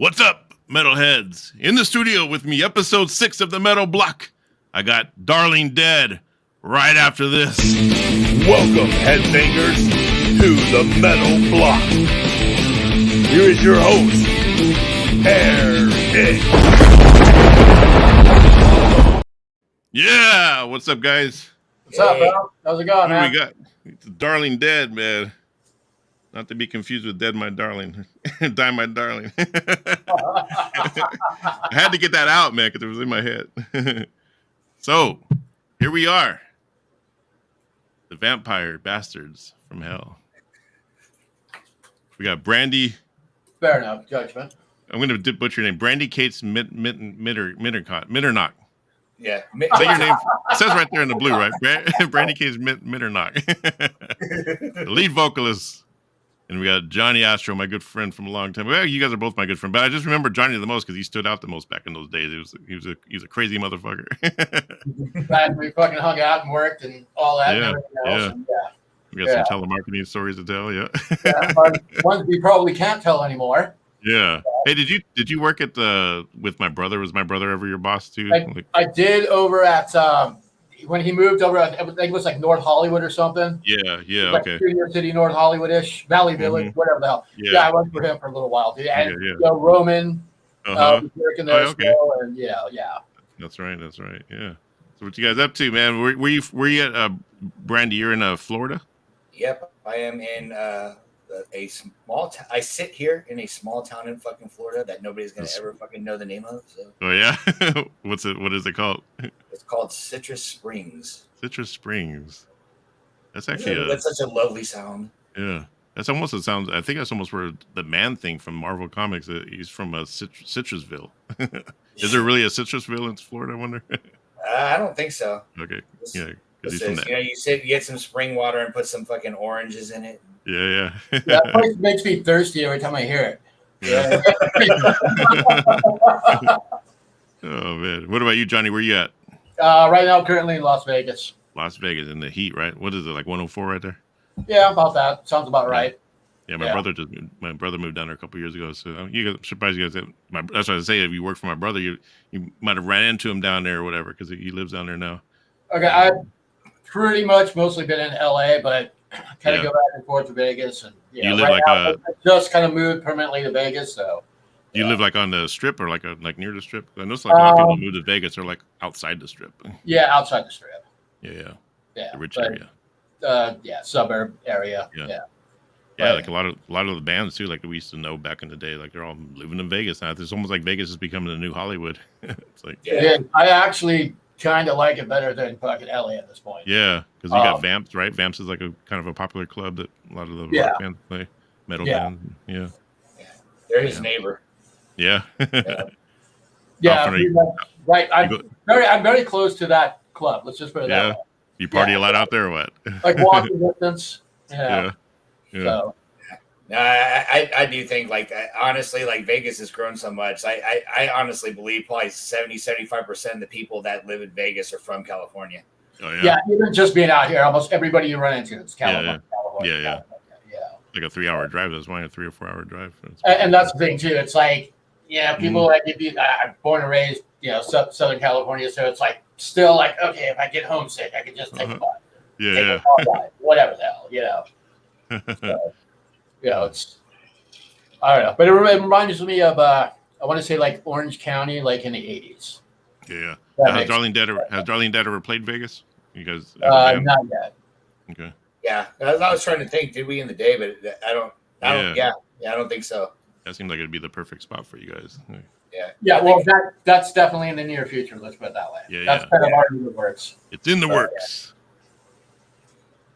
What's up, metalheads? In the studio with me, episode 6 of the Metal Block. I got Darling Dead right after this. Welcome, headbangers, to the Metal Block. Here is your host, Eric. Yeah, what's up, guys? What's up, bro? How's it going, man? What do we got? It's Darling Dead, man. Not to be confused with Dead My Darling. Die My Darling. I had to get that out, man, because it was in my head. So, here we are. The vampire bastards from hell. We got Brandi. Fair enough, judgment. I'm going to butcher your name. Brandi Kates Mitternacht. Yeah. Is that your name? It says right there in the blue, right? Brandi Kates Mitternacht. The lead vocalist. And we got Johnny Astro, my good friend from a long time. Well, you guys are both my good friend, but I just remember Johnny the most because he stood out the most back in those days. He was a crazy motherfucker. Back we fucking hung out and worked and all that. Yeah, and everything else. yeah. And We got some telemarketing stories to tell. Yeah. ones we probably can't tell anymore. Yeah. Hey, did you work at with my brother? Was my brother ever your boss too? I did over at when he moved over. I think it was like North Hollywood or something. Yeah. Like Okay. Studio City, North Hollywood-ish, Valley Village, whatever the hell. Yeah. I worked for him for a little while. Dude. And Yeah. Roman was working there as okay. well. And yeah. That's right. Yeah. So what you guys up to, man? Were you at Brandi? You're in Florida. Yep, I am in a small town. I sit here in a small town in fucking Florida that nobody's gonna ever fucking know the name of. So. Oh yeah. What is it called? It's called Citrus Springs. Citrus Springs. That's actually that's such a lovely sound. Yeah. That's almost it sounds. I think that's almost where the Man Thing from Marvel Comics. He's from Citrusville. Is there really a Citrusville in Florida? I wonder. I don't think so. Okay. This, Yeah. This is, you get some spring water and put some fucking oranges in it. Yeah. That place makes me thirsty every time I hear it. Yeah. Oh man. What about you, Johnny? Where you at? Right now, currently in Las Vegas. Las Vegas in the heat, right? What is it, like 104 right there? Yeah, about that. Sounds about right. Yeah, my brother moved down there a couple years ago. So I'm surprised you guys. That's what I say. If you work for my brother, you might have ran into him down there or whatever because he lives down there now. Okay, I've pretty much mostly been in LA, but kind of go back and forth to Vegas. And you live I just kind of moved permanently to Vegas. So do you live like on the strip or like near the strip? I know like a lot of people move to Vegas or like outside the strip. Yeah, outside the strip. Yeah. The rich area. Suburb area. Yeah, like a lot of the bands too, like we used to know back in the day, like they're all living in Vegas now. It's almost like Vegas is becoming the new Hollywood. It's like I actually kind of like it better than fucking LA at this point. Yeah, because you got Vamps, right? Vamps is like a kind of a popular club that a lot of the rock bands play, metal bands. Yeah. They're his neighbor. Yeah. Right. I'm very close to that club. Let's just put it that way. You party a lot out there or what? Like walking distance. Yeah. So. I do think honestly, Vegas has grown so much. I honestly believe probably 70-75% of the people that live in Vegas are from California. Oh, yeah. Yeah, even just being out here, almost everybody you run into is California. Yeah. Like a 3-hour drive. That's why a 3 or 4 hour drive. And that's the thing too. It's like, people like I'm born and raised, Southern California, so it's like still like, okay, if I get homesick, I can just take a bus. Take a car ride, whatever the hell, So, it's I don't know, but it reminds me of I want to say like Orange County, like in the 80s. Yeah. Has Darling Dead ever played Vegas? You guys? Not yet. Okay. Yeah, I was trying to think, did we in the day, but I don't. I don't think so. That seems like it'd be the perfect spot for you guys. Yeah. Well, that's definitely in the near future. Let's put it that way. That's kind of already in the works. It's in the works.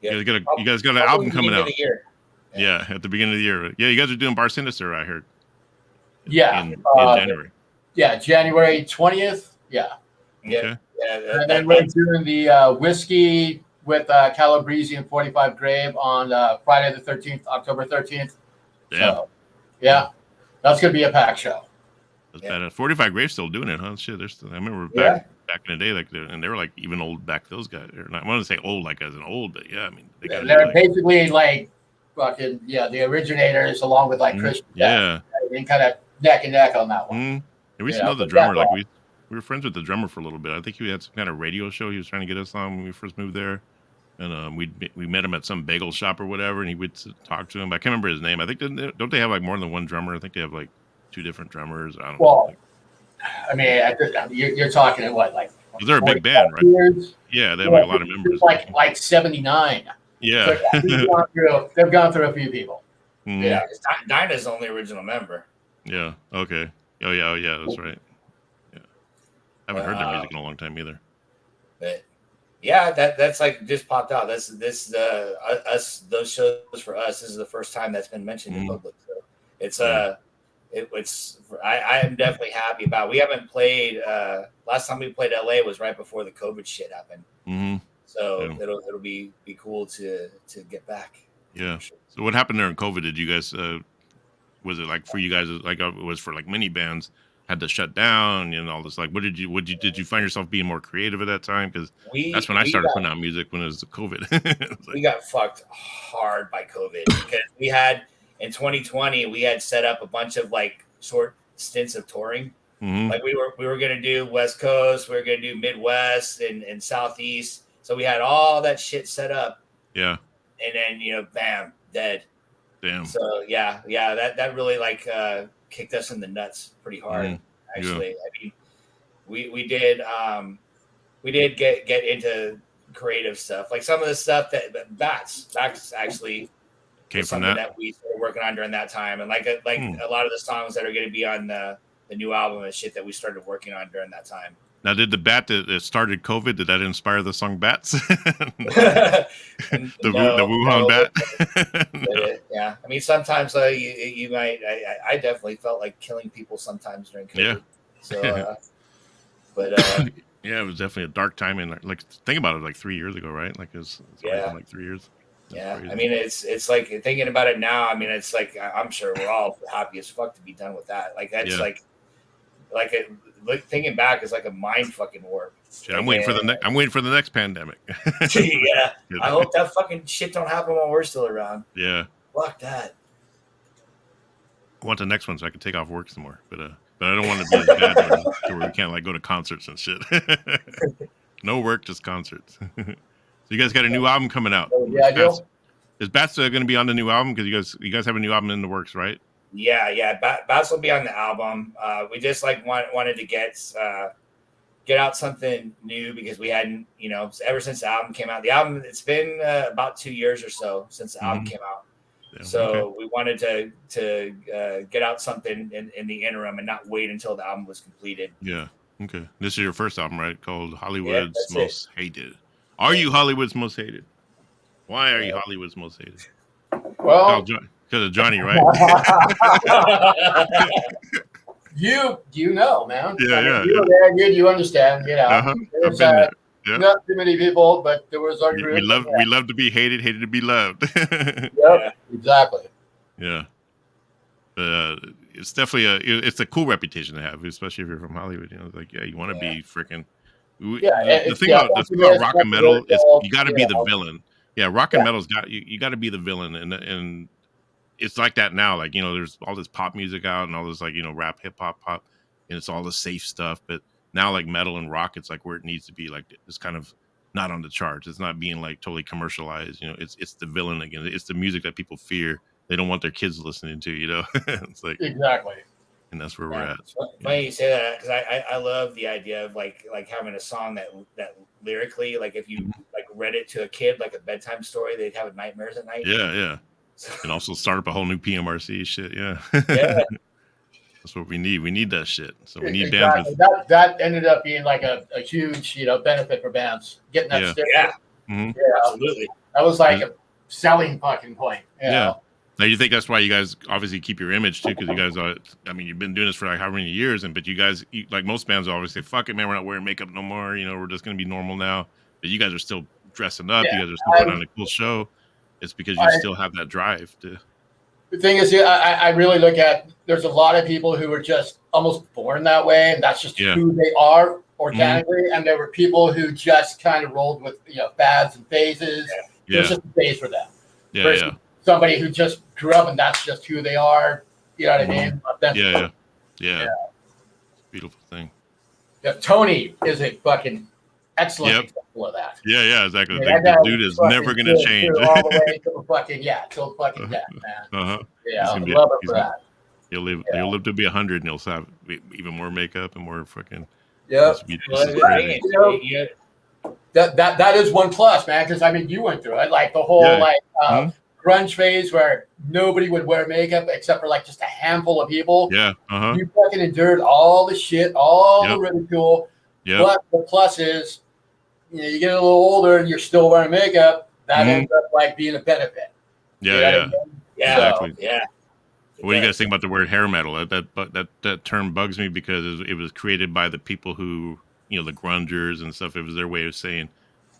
Yeah. You guys got an album coming out. Yeah, at the beginning of the year. Yeah, you guys are doing Bar Sinister, I heard. Yeah. In January. Yeah, January 20th. Yeah. Okay. And then we're doing the Whiskey with Calabrese and 45 Grave on Friday the 13th, October 13th. Damn. So, that's going to be a packed show. That's bad. 45 Grave's still doing it, huh? Shit, I remember back in the day, and they were like even old back. Those guys, I want to say old, like as an old, but I mean, they're basically like fucking the originators, along with like Christian. Yeah. They kind of neck and neck on that one. And we used to know the drummer. Like we were friends with the drummer for a little bit. I think he had some kind of radio show he was trying to get us on when we first moved there. And we met him at some bagel shop or whatever, and he would talk to him. But I can't remember his name. I think don't they have like more than one drummer? I think they have like 2 different drummers. I don't know. I mean, you're talking what, like? They're a big band, right? Years? Yeah, they have like a lot of members. Like 79. Yeah, so, they've gone through a few people. Mm-hmm. Yeah, Dinah's the only original member. Yeah. Okay. Oh yeah, that's right. Yeah, I haven't heard their music in a long time either. But yeah, that's like just popped out. This us those shows for us. This is the first time that's been mentioned in public. So it's I am definitely happy about. We haven't played. Last time we played LA was right before the COVID shit happened. Mm-hmm. So it'll be cool to get back. Yeah. Sure. So what happened during COVID? Did you guys? Was it like for you guys? Like it was for like many bands had to shut down and all this. Like, did you find yourself being more creative at that time? Because that's when I started putting out music when it was COVID. We got fucked hard by COVID because we had in 2020 we had set up a bunch of like short stints of touring. Mm-hmm. Like we were gonna do West Coast, we were gonna do Midwest and Southeast. So we had all that shit set up. Yeah. And then bam, dead. Damn. So yeah, that really like kicked us in the nuts pretty hard. Actually, I mean, we did get into creative stuff, like some of the stuff that Bats actually came from that we started working on during that time, and like a lot of the songs that are going to be on the new album and shit that we started working on during that time. Now, did the bat that started COVID, did that inspire the song Bats? the Wuhan bat? No. Yeah. I mean, sometimes you might, I definitely felt like killing people sometimes during COVID. Yeah. So, yeah, it was definitely a dark time. And like, think about it, like 3 years ago, right? Like it's been like 3 years. Yeah. I mean, it's like thinking about it now. I mean, it's like, I'm sure we're all happy as fuck to be done with that. Like, that's thinking back is like a mind fucking warp. Yeah, I'm waiting for the next pandemic. Yeah, I hope that fucking shit don't happen while we're still around. Yeah, fuck that. I want the next one so I can take off work some more, but I don't want to be as bad to where we can't like go to concerts and shit. No work, just concerts. So you guys got a new album coming out. Yeah, I do. Is Bats going to be on the new album? Because you guys have a new album in the works, right? Yeah. Bats will be on the album. We just like wanted to get out something new because we hadn't, ever since the album came out. The album, it's been about 2 years or so since the album came out. Yeah, so we wanted to get out something in the interim and not wait until the album was completed. Yeah. Okay. This is your first album, right? Called Hollywood's Most Hated. Are you Hollywood's Most Hated? Why are you Hollywood's Most Hated? Well, because of Johnny, right? you know, man. Yeah. You were there, you understand. There's not too many people, but there was our group. We love to be hated to be loved. Yep, exactly. Yeah. It's definitely it's a cool reputation to have, especially if you're from Hollywood. Like, you want to be freaking. The thing about rock and metal is you got to be the villain. Yeah, rock and metal's got you got to be the villain, and it's like that now. Like, there's all this pop music out and all this like rap, hip hop, pop, and it's all the safe stuff. But now like metal and rock, it's like where it needs to be. Like it's kind of not on the charts. It's not being like totally commercialized. It's the villain again. It's the music that people fear. They don't want their kids listening to. It's like exactly. And that's where we're at. Funny you say that because I love the idea of like having a song that lyrically, like if you like read it to a kid like a bedtime story, they'd have nightmares at night. Yeah. And also start up a whole new PMRC shit. Yeah. That's what we need. We need that shit. So we need bands. That ended up being like a huge benefit for bands getting that sticker. Yeah. Mm-hmm. Absolutely. That was like a selling fucking point. Yeah. Now you think that's why you guys obviously keep your image too, because you guys are. I mean, you've been doing this for like how many years, but you guys, like most bands, always say, "Fuck it, man, we're not wearing makeup no more. We're just gonna be normal now." But you guys are still dressing up. You guys are still putting on a cool show. It's because you still have that drive to. The thing is, I really look at. There's a lot of people who are just almost born that way, and that's just who they are organically. Mm-hmm. And there were people who just kind of rolled with fads and phases. Yeah. There's just a phase for them. Yeah. Somebody who just grew up and that's just who they are. You know what I mean? Yeah. Beautiful thing. Yeah, Tony is a fucking excellent Yep. example of that. Yeah, exactly. Yeah, The dude is never going to change. all the way to fucking till fucking death, man. Yeah, I love it for that. He'll live to be 100, and he'll have even more makeup and more fucking. Yep. This is crazy. That is one plus, man. Because I mean, you went through it, like the whole grunge phase where nobody would wear makeup except for like just a handful of people. Yeah. You fucking endured all the shit, all the ridicule. Yeah. But the plus is, you get a little older and you're still wearing makeup. That ends up like being a benefit. Yeah. Exactly. Yeah. What do you guys think about the word hair metal? That term bugs me because it was created by the people who, the grungers and stuff. It was their way of saying,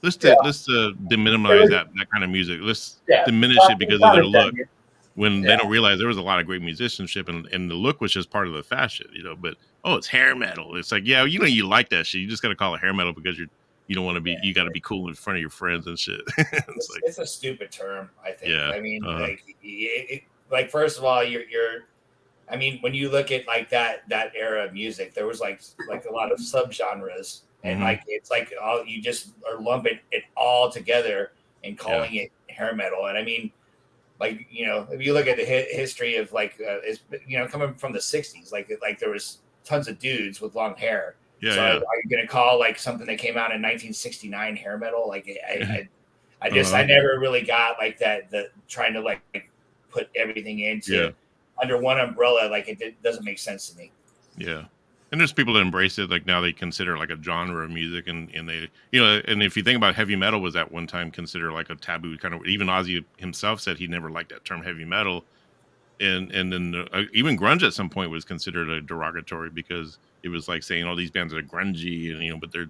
let's deminimize that kind of music. Let's diminish it because of their look. When they don't realize there was a lot of great musicianship and the look was just part of the fashion, But it's hair metal. It's like, you like that shit. You just got to call it hair metal because you don't want to be. You got to be cool in front of your friends and shit. It's a stupid term, I think. Yeah. I mean, like first of all, I mean, when you look at like that era of music, there was like a lot of subgenres, and like it's like you just are lumping it all together and calling it hair metal. And I mean, like if you look at the history of like coming from the '60s, like there was tons of dudes with long hair. Yeah. So are you gonna call like something that came out in 1969 hair metal? Like I never really got like that. The trying to like put everything into under one umbrella, like it doesn't make sense to me. Yeah. And there's people that embrace it, like now they consider like a genre of music, and they, and if you think about heavy metal was at one time considered like a taboo kind of. Even Ozzy himself said he never liked that term heavy metal, and then even grunge at some point was considered a derogatory because it was like saying all these bands are grungy, and but they're,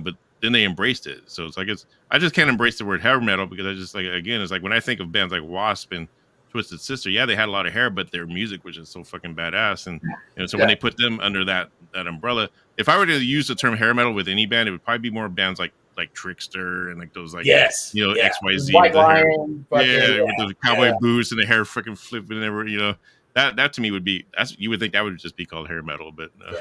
but then they embraced it. So it's like I just can't embrace the word hair metal because I just like again it's like when I think of bands like Wasp and Twisted Sister, they had a lot of hair, but their music was just so fucking badass, and so when they put them under that umbrella, if I were to use the term hair metal with any band, it would probably be more bands like Trickster and like those like XYZ, White Lion, with those cowboy boots and the hair freaking flipping and everything, that to me would be you would think that would just be called hair metal, but no.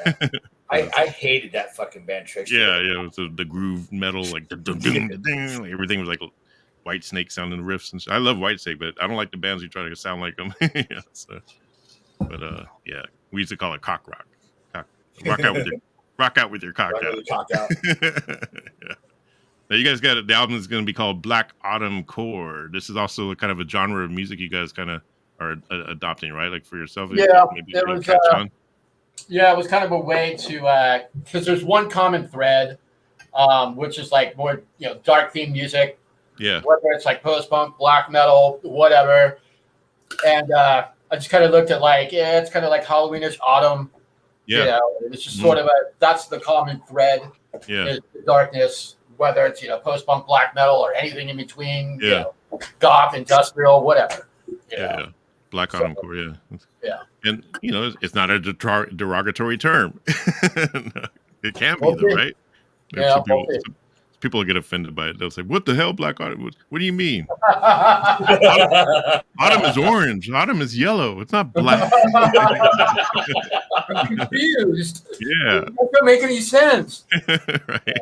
I hated that fucking band Trickster. Yeah, the groove metal like everything was like White Snake sounding riffs and shit. I love White Snake, but I don't like the bands who try to sound like them. We used to call it cock rock. Rock out with your cock out. Now you guys got the album is going to be called Black Autumn Core. This is also kind of a genre of music you guys kind of are adopting, right? Like for yourself. Yeah, it was. It was kind of a way to because there's one common thread, which is like more dark theme music. Yeah. Whether it's like post-punk, black metal, whatever. And I just kind of looked at like, it's kind of like Halloweenish autumn. Yeah. It's just sort of that's the common thread. Yeah. Is the darkness, whether it's, post-punk, black metal or anything in between, yeah. Goth, industrial, whatever. Yeah. Black Autumn Core, yeah. Yeah. And, it's not a derogatory term. It can be, though, right? Yeah, people get offended by it. They'll say, "What the hell, Black Autumn? What do you mean? Autumn is orange. Autumn is yellow. It's not black." I'm confused. Yeah, that doesn't make any sense. Right. Yeah.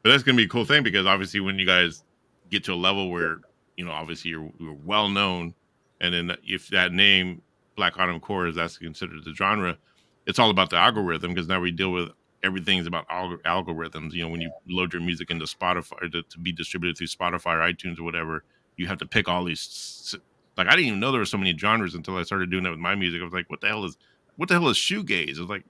But that's gonna be a cool thing because obviously, when you guys get to a level where obviously you're well known, and then if that name Black Autumn Core that's considered the genre, it's all about the algorithm because now we deal with. Everything's about algorithms. When you load your music into Spotify to be distributed through Spotify or iTunes or whatever, you have to pick all these. Like I didn't even know there were so many genres until I started doing that with my music. I was like, what the hell is shoegaze? It's like,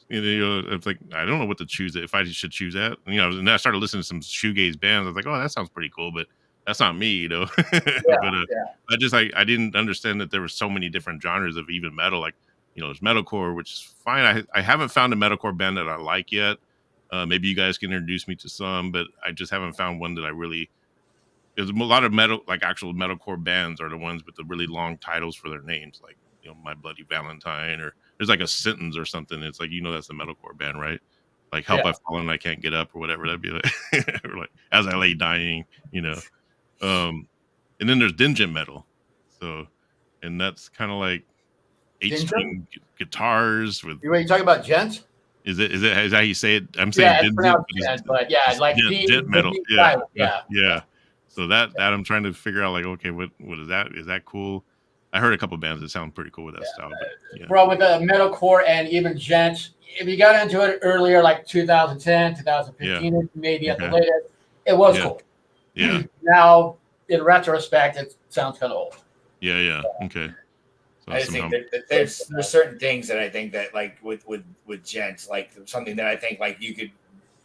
it's like I don't know what to choose if I should choose that. And then I started listening to some shoegaze bands. I was like, oh, that sounds pretty cool, but that's not me, But I didn't understand that there were so many different genres of even metal, like. There's metalcore, which is fine. I haven't found a metalcore band that I like yet. Maybe you guys can introduce me to some, but I just haven't found one that I really. There's a lot of metal, like actual metalcore bands, are the ones with the really long titles for their names, like My Bloody Valentine, or there's like a sentence or something. It's like that's a metalcore band, right? Like Help I've Fallen and I Can't Get Up or whatever. That'd be like, or like As I Lay Dying, And then there's Dingent metal, and that's kind of like. 8-string guitars with. You talking about gent? Is that how you say it? I'm saying it's pronounced gent, but yeah, like gent metal. Yeah. So that I'm trying to figure out, like, okay, what is that? Is that cool? I heard a couple bands that sound pretty cool with that style. But, Bro, with the metalcore and even gent, if you got into it earlier, like 2010, 2015, maybe at the latest, it was cool. Yeah. Now, in retrospect, it sounds kind of old. Yeah. Okay. So I just think that there's certain things that I think that, like, with gent, like something that I think, like, you could,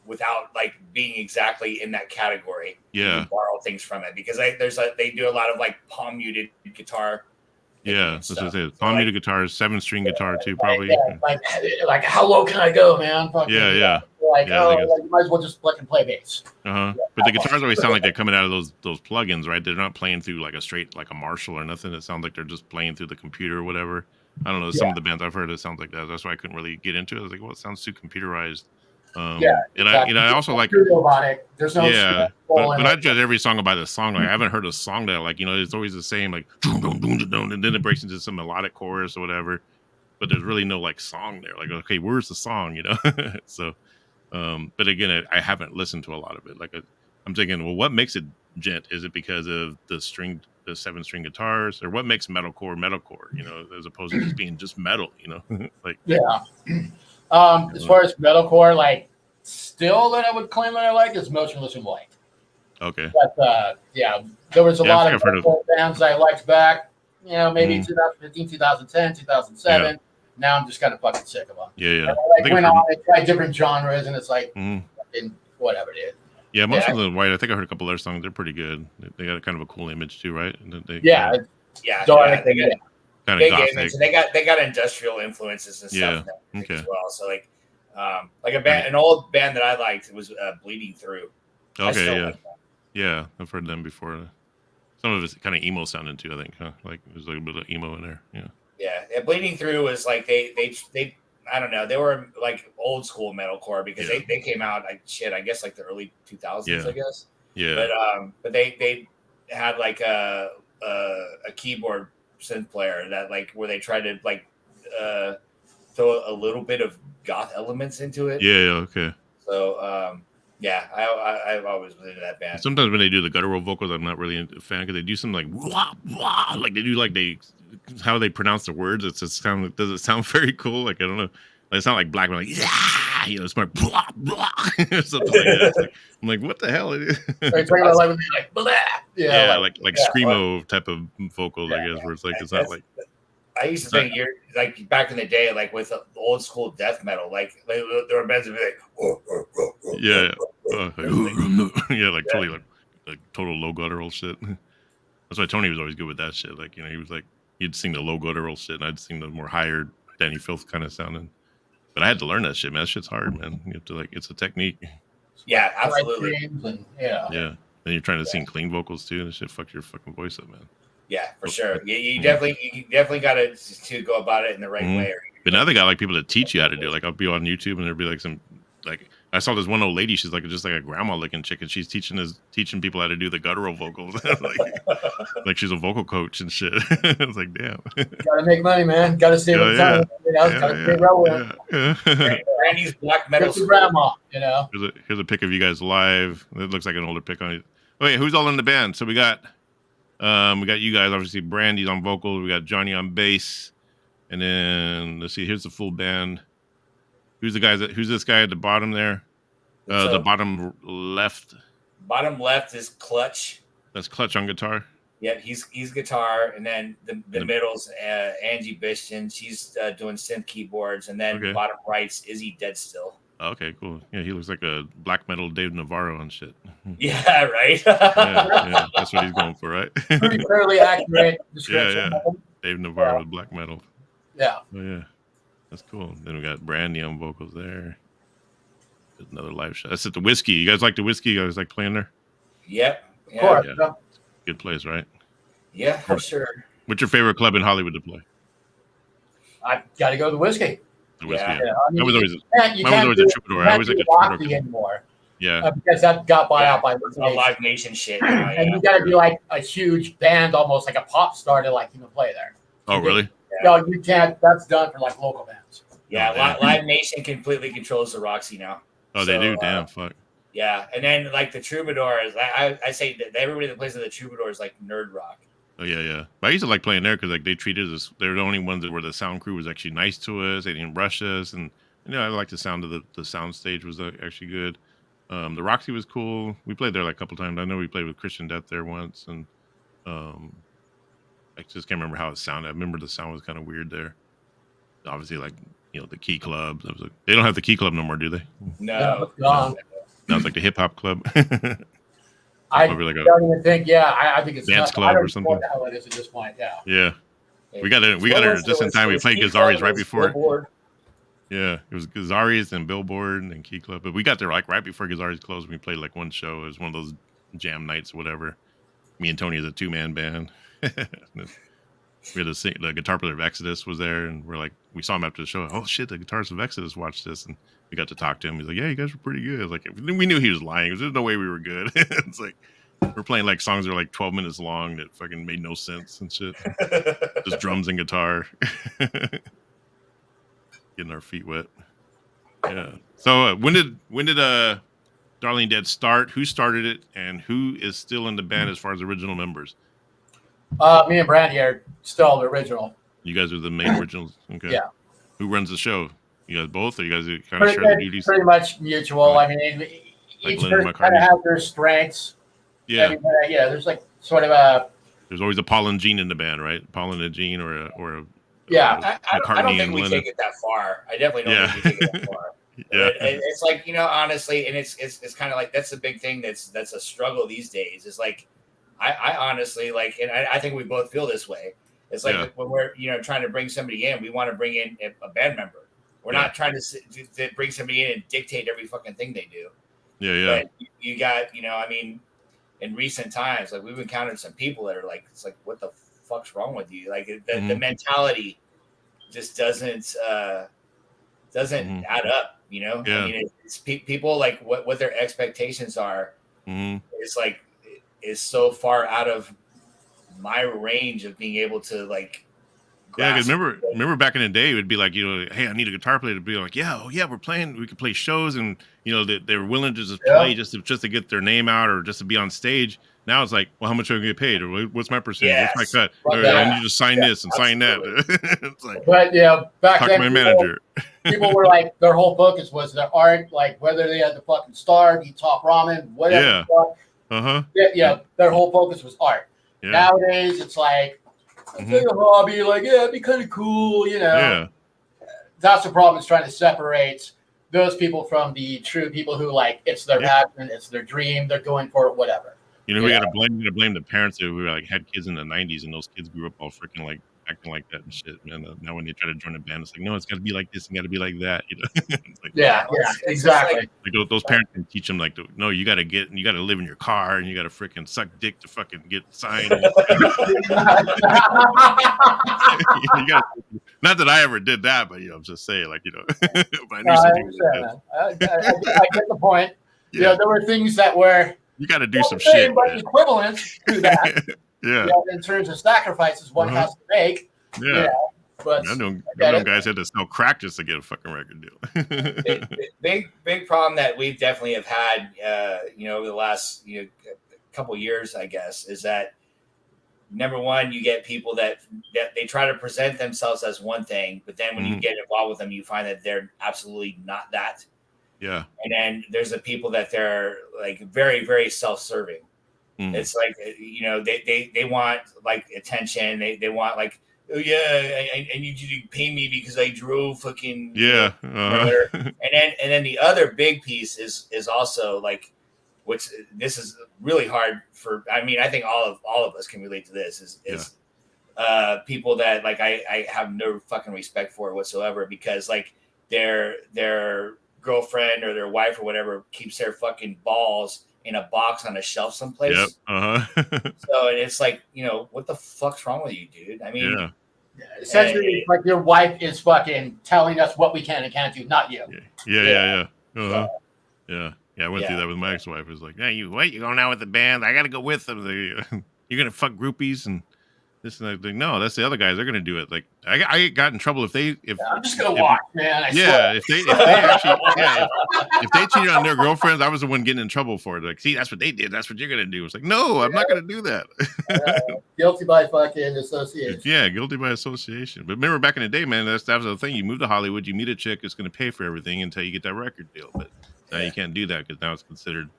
without like being exactly in that category, borrow things from it, because they do a lot of like palm muted guitar. Yeah, that's what I said. Palm muted guitar, 7-string guitar too, probably. Like how low can I go, man? Fucking, yeah. Like, you might as well just fucking play bass. But the guitars always sound like they're coming out of those plugins, right? They're not playing through like a straight, like a Marshall or nothing. It sounds like they're just playing through the computer or whatever. I don't know. Some of the bands I've heard, it sounds like that. That's why I couldn't really get into it. I was like, well, it sounds too computerized. And I also like robotic. There's no but I judge every song by the song. Like, I haven't heard a song that, like, it's always the same, like, and then it breaks into some melodic chorus or whatever. But there's really no like song there. Like, okay, where's the song? So, but again, I haven't listened to a lot of it. Like, I'm thinking, well, what makes it gent? Is it because of the 7-string guitars, or what makes metalcore? As opposed to just being just metal, like as far as metalcore, like, still that I would claim that I like is Motionless in White. Okay. But there was a lot of bands I liked back, maybe 2015, 2010, 2007. Now I'm just kind of fucking sick of them. Yeah. And I went on and tried different genres, and it's like, whatever, dude. Yeah, Motionless in White, I think I heard a couple of their songs. They're pretty good. They got a kind of a cool image too, right? Dark, kind of gothic. They got industrial influences and stuff as well. So like a band, an old band that I liked was Bleeding Through. Okay, yeah, I've heard them before. Some of it's kind of emo sounding too, I think, huh? Like there's a little bit of emo in there. Yeah. Bleeding Through was like they I don't know, they were like old school metalcore, because they came out I guess like the early 2000s, I guess. Yeah. But they had like a keyboard synth player that, like, where they tried to like throw a little bit of goth elements into it. Yeah, okay. So I've always been into that band. Sometimes when they do the guttural vocals, I'm not really a fan, because they do some like wah, wah, like they do like how they pronounce the words. Does it sound very cool? Like, I don't know. Like, it's not like black, like it's more blah blah something like that. Like, I'm like, what the hell? Like blah. Like screamo type of vocals, I guess, where it's like, it's not like. I used to think you're like back in the day, like with old school death metal, like there were bands that would be like, totally like total low guttural shit. That's why Tony was always good with that shit. Like, he was like, he'd sing the low guttural shit, and I'd sing the more higher Danny Filth kind of sounding. But I had to learn that shit, man. That shit's hard, man. You have to, like, it's a technique. Yeah, absolutely. Then you're trying to sing clean vocals too, and that shit fucks your fucking voice up, man. Yeah, for sure. You definitely got to go about it in the right way. But now they got like people to teach you how to do it. Like, I'll be on YouTube, and there'll be like some, like, I saw this one old lady. She's like just like a grandma looking chick, and she's teaching people how to do the guttural vocals. like she's a vocal coach and shit. I was like, damn. Gotta make money, man. Gotta stay with time. Gotta stay relevant. Randy's black metal grandma. Here's a pic of you guys live. It looks like an older pic on it. Wait, who's all in the band? So we got you guys, obviously. Brandi's on vocals. We got Johnny on bass, and then let's see. Here's the full band. Who's this guy at the bottom there? The bottom left. Bottom left is Clutch. That's Clutch on guitar. Yeah, he's guitar, and then the middle's Angie Bishton. She's doing synth keyboards, and then bottom right's Izzy Deadstill. Okay, cool. Yeah, he looks like a black metal Dave Navarro and shit. Yeah, right. yeah, that's what he's going for, right? Pretty fairly accurate description. Yeah. Dave Navarro with black metal. Yeah. Oh yeah, that's cool. Then we got Brandi on vocals there. There's another live shot. That's at the Whiskey. You guys like the Whiskey? You guys like playing there? Yep. Of course. Yeah. Good place, right? Yeah, for sure. What's your favorite club in Hollywood to play? I got to go to the Whiskey. The Whiskey. I mean, mine was always a troubadour. I always like a troubadour anymore. Yeah. Because that got bought out by Live Nation shit. And you got to be like a huge band, almost like a pop star to like even play there. Oh, really? no, you can't. That's done for like local bands. Yeah, Live Nation completely controls the Roxy now. Oh, they do. Damn, fuck. Yeah, and then like the Troubadours, I say that everybody that plays at the Troubadour is like nerd rock. Oh yeah. But I used to like playing there because like they treated us. They were the only ones that where the sound crew was actually nice to us. They didn't rush us, and I liked the sound of the sound stage was actually good. The Roxy was cool. We played there like a couple times. I know we played with Christian Death there once, and I just can't remember how it sounded. I remember the sound was kind of weird there. Obviously, like the Key Club. They don't have the Key Club no more, do they? No. Now it's like the hip hop club. I don't even think. Yeah, I think it's dance club or something. What the hell it is at this point? Yeah. Yeah. We got it just in time. We played Gazzari's right before. Billboard. Yeah, it was Gazzari's and Billboard and Key Club. But we got there like right before Gazzari's closed. We played like one show. It was one of those jam nights or whatever. Me and Tony is a 2-man band. We had the guitar player of Exodus was there, and we saw him after the show. Oh shit, the guitarist of Exodus watched this, and we got to talk to him. He's like, "Yeah, you guys were pretty good." Like we knew he was lying. There's no way we were good. It's like we're playing like songs that are like 12 minutes long that fucking made no sense and shit. Just drums and guitar, getting our feet wet. Yeah. So when did Darling Dead start? Who started it, and who is still in the band as far as original members? Me and Brandi are still the original. You guys are the main originals. Okay. Yeah. Who runs the show? You guys both, or you guys kind of share the duties? Pretty much mutual. I mean, each person kind of has their strengths. Yeah. I mean, there's like sort of a. There's always a Paul and Gene in the band, right? Paul and a Gene, or a. Yeah, I don't think we take it that far. I definitely don't think we take it that far. Yeah. It's like honestly, and it's kind of like that's the big thing that's a struggle these days. Is like. I honestly like, and I think we both feel this way. It's like when we're trying to bring somebody in, we want to bring in a band member. We're not trying to bring somebody in and dictate every fucking thing they do. Yeah. But you got I mean, in recent times, like we've encountered some people that are like, it's like, what the fuck's wrong with you? Like the mentality just doesn't add up. Yeah. I mean, it's people like what their expectations are. It's like. Is so far out of my range of being able to like. Yeah, because remember back in the day, it would be like hey, I need a guitar player to be like, we're playing. We could play shows, and they were willing to just play just to get their name out or just to be on stage. Now it's like, well, how much are I going to get paid, or what's my percentage? Yes. What's my cut? I need to sign this and sign that. It's like, but back talk then, to my manager. People were like, their whole focus was their art, like whether they had the fucking star, eat top ramen, whatever. Yeah. Yeah, their whole focus was art. Yeah. Nowadays, it's like it's like a hobby. Like, it'd be kind of cool, Yeah. That's the problem. Is trying to separate those people from the true people who like it's their passion, it's their dream, they're going for it, whatever. We gotta blame the parents who had kids in the '90s, and those kids grew up all freaking like acting like that and shit, man. Now when they try to join a band, it's like, no, it's got to be like this and got to be like that, like, exactly. Like those parents can teach them like, no, you got to live in your car and you got to freaking suck dick to fucking get signed. Not that I ever did that, but I'm just saying, like, but I knew something. I get the point. Yeah, there were things that were you got to do some shit, but equivalent to that. Yeah. In terms of sacrifices one has to make. Yeah. But I know guys had to sell crack just to get a fucking record deal. big problem that we definitely have had, over the last couple years, I guess, is that number one, you get people that they try to present themselves as one thing, but then when you get involved with them, you find that they're absolutely not that. Yeah. And then there's the people that they're like very, very self-serving. It's like, they want like attention. They want like, oh yeah, I need you to pay me because I drove fucking and then the other big piece is also like, which this is really hard for. I mean, I think all of us can relate to this. Is people that like I have no fucking respect for whatsoever because like their girlfriend or their wife or whatever keeps their fucking balls in a box on a shelf someplace. Yep. So it's like, what the fuck's wrong with you, dude? I mean, essentially, it's like your wife is fucking telling us what we can and can't do, not you. Yeah. I went through that with my ex-wife. It was like, hey, you going out with the band? I got to go with them. You're gonna fuck groupies, and this and that. Like, no, that's the other guys. They're gonna do it. Like I got in trouble if I'm just gonna watch, man. I swear. if they actually if they cheated on their girlfriends, I was the one getting in trouble for it. Like, see, that's what they did. That's what you're gonna do. It's like, no, I'm not gonna do that. Guilty by fucking association. Yeah, guilty by association. But remember back in the day, man, that was the thing. You move to Hollywood, you meet a chick that's gonna pay for everything until you get that record deal. But now you can't do that because now it's considered,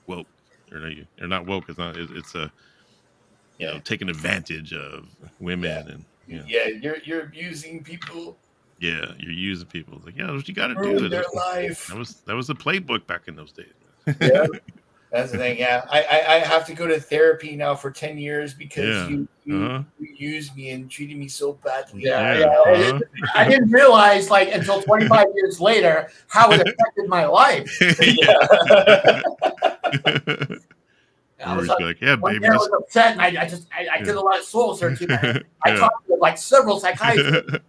woke. Or not woke. It's not. It's a taking advantage of women and you're abusing people. Yeah, you're using people. It's like, what you got to do. Their life. That was the playbook back in those days. Yeah, that's the thing. Yeah, I have to go to therapy now for 10 years because you used me and treated me so badly. Yeah. I didn't realize until 25 years later how it affected my life. I was like, baby. I was upset, and I did a lot of soul searching. I talked to several psychiatrists.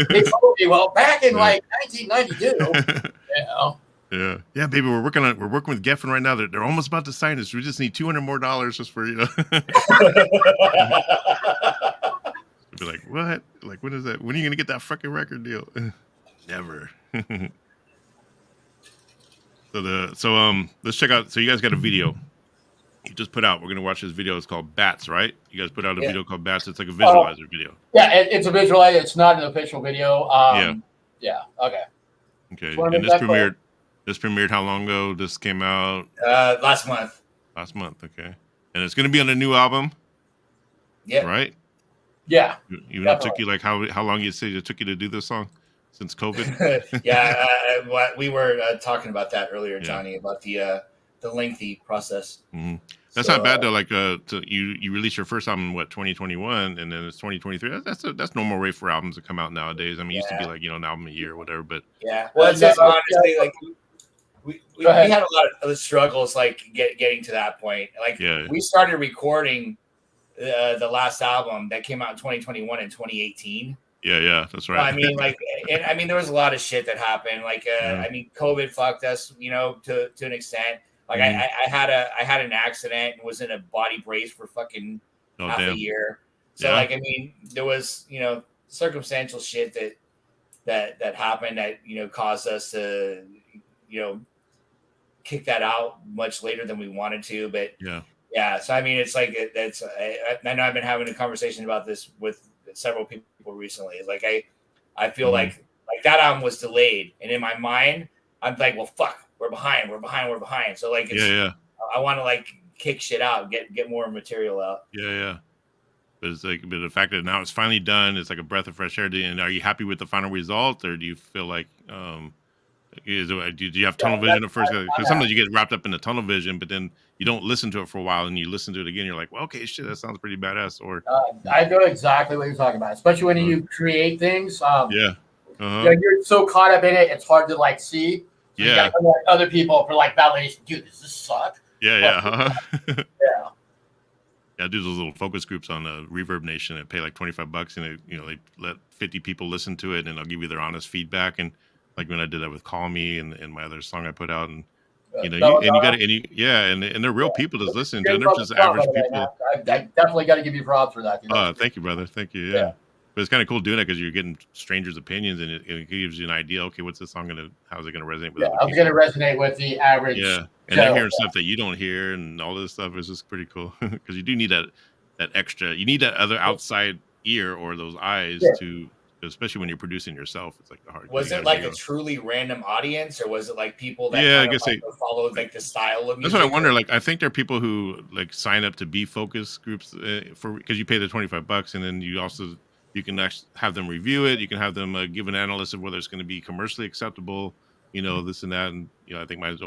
They told me, well, back in 1992, Yeah, baby, we're working with Geffen right now. They're almost about to sign us. We just need $200 more just for Be like, what? Like, when is that? When are you gonna get that fucking record deal? Never. So let's check out. So you guys got a video you just put out. We're gonna watch this video. It's called Bats, right? You guys put out a video called Bats. It's like a visualizer video. Yeah, it's a visualizer. It's not an official video. Yeah. Okay. And this premiered how long ago? This came out last month. Last month. Okay. And it's gonna be on a new album. Yeah. Right. Yeah. Even though it took you how long you say it took you to do this song? Since COVID. We were talking about that earlier, Johnny, about the lengthy process. Mm-hmm. That's not bad though. Like you released your first album in 2021, and then it's 2023. That's normal rate for albums to come out nowadays. I mean, it used to be like an album a year or whatever. But well, it's just honestly like we had a lot of struggles getting to that point. We started recording the last album that came out in 2021 and 2018. Yeah, that's right. I mean, there was a lot of shit that happened. I mean, COVID fucked us, to an extent. I had an accident and was in a body brace for fucking half a year. So I mean, there was circumstantial shit that happened that caused us to kick that out much later than we wanted to. But so I mean, it's I know I've been having a conversation about this with several people recently. I feel like that album was delayed, and in my mind I'm like, well, fuck, we're behind. So I want to kick shit out, get more material out. But it's but the fact that now it's finally done, it's like a breath of fresh air. And are you happy with the final result, or do you feel like do you have tunnel vision at first? Because sometimes you get wrapped up in the tunnel vision, but then you don't listen to it for a while, and you listen to it again. You're like, well, okay, shit, that sounds pretty badass. Or I know exactly what you're talking about, especially when you create things. You're so caught up in it, it's hard to see. So you gotta go to other people for validation. Dude, does this suck? Yeah, I do those little focus groups on Reverb Nation and pay $25, and they let 50 people listen to it, and they'll give you their honest feedback. And like when I did that with Call Me and my other song I put out, and and they're real people that's listening to it. They're just average people. I definitely got to give you props for that. Thank you, brother. Thank you. Yeah. But it's kind of cool doing that because you're getting strangers' opinions, and it gives you an idea. Okay, what's this song how's it gonna resonate with? How's it gonna resonate with the average? Yeah, and they're hearing stuff that you don't hear, and all this stuff is just pretty cool because you do need that extra. You need that other outside ear or those eyes to. Especially when you're producing yourself, it's the hard. Was it a truly random audience, or was it people that followed the style of music? That's what I wonder. I think there are people who sign up to be focus groups because you pay the $25, and then you can actually have them review it. You can have them give an analysis of whether it's going to be commercially acceptable, this and that. And I think mine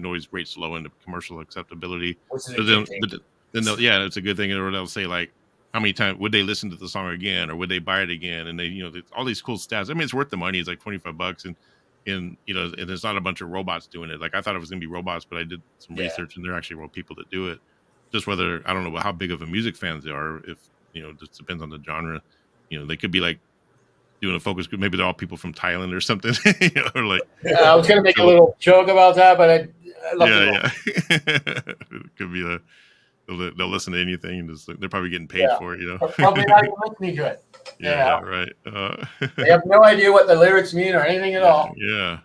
always rates low into commercial acceptability. It's a good thing. Or they'll say how many times would they listen to the song again, or would they buy it again? And they, all these cool stats. I mean, it's worth the money. It's $25, and and it's not a bunch of robots doing it. I thought it was gonna be robots, but I did some research, and they're actually real people that do it. Just whether I don't know how big of a music fans they are. If it just depends on the genre. They could be doing a focus group. Maybe they're all people from Thailand or something. Or I was gonna make a little joke about that, but I love it could be they'll listen to anything. And they're probably getting paid for it, Probably not even listening to it. Yeah, right. They have no idea what the lyrics mean or anything at all. Yeah.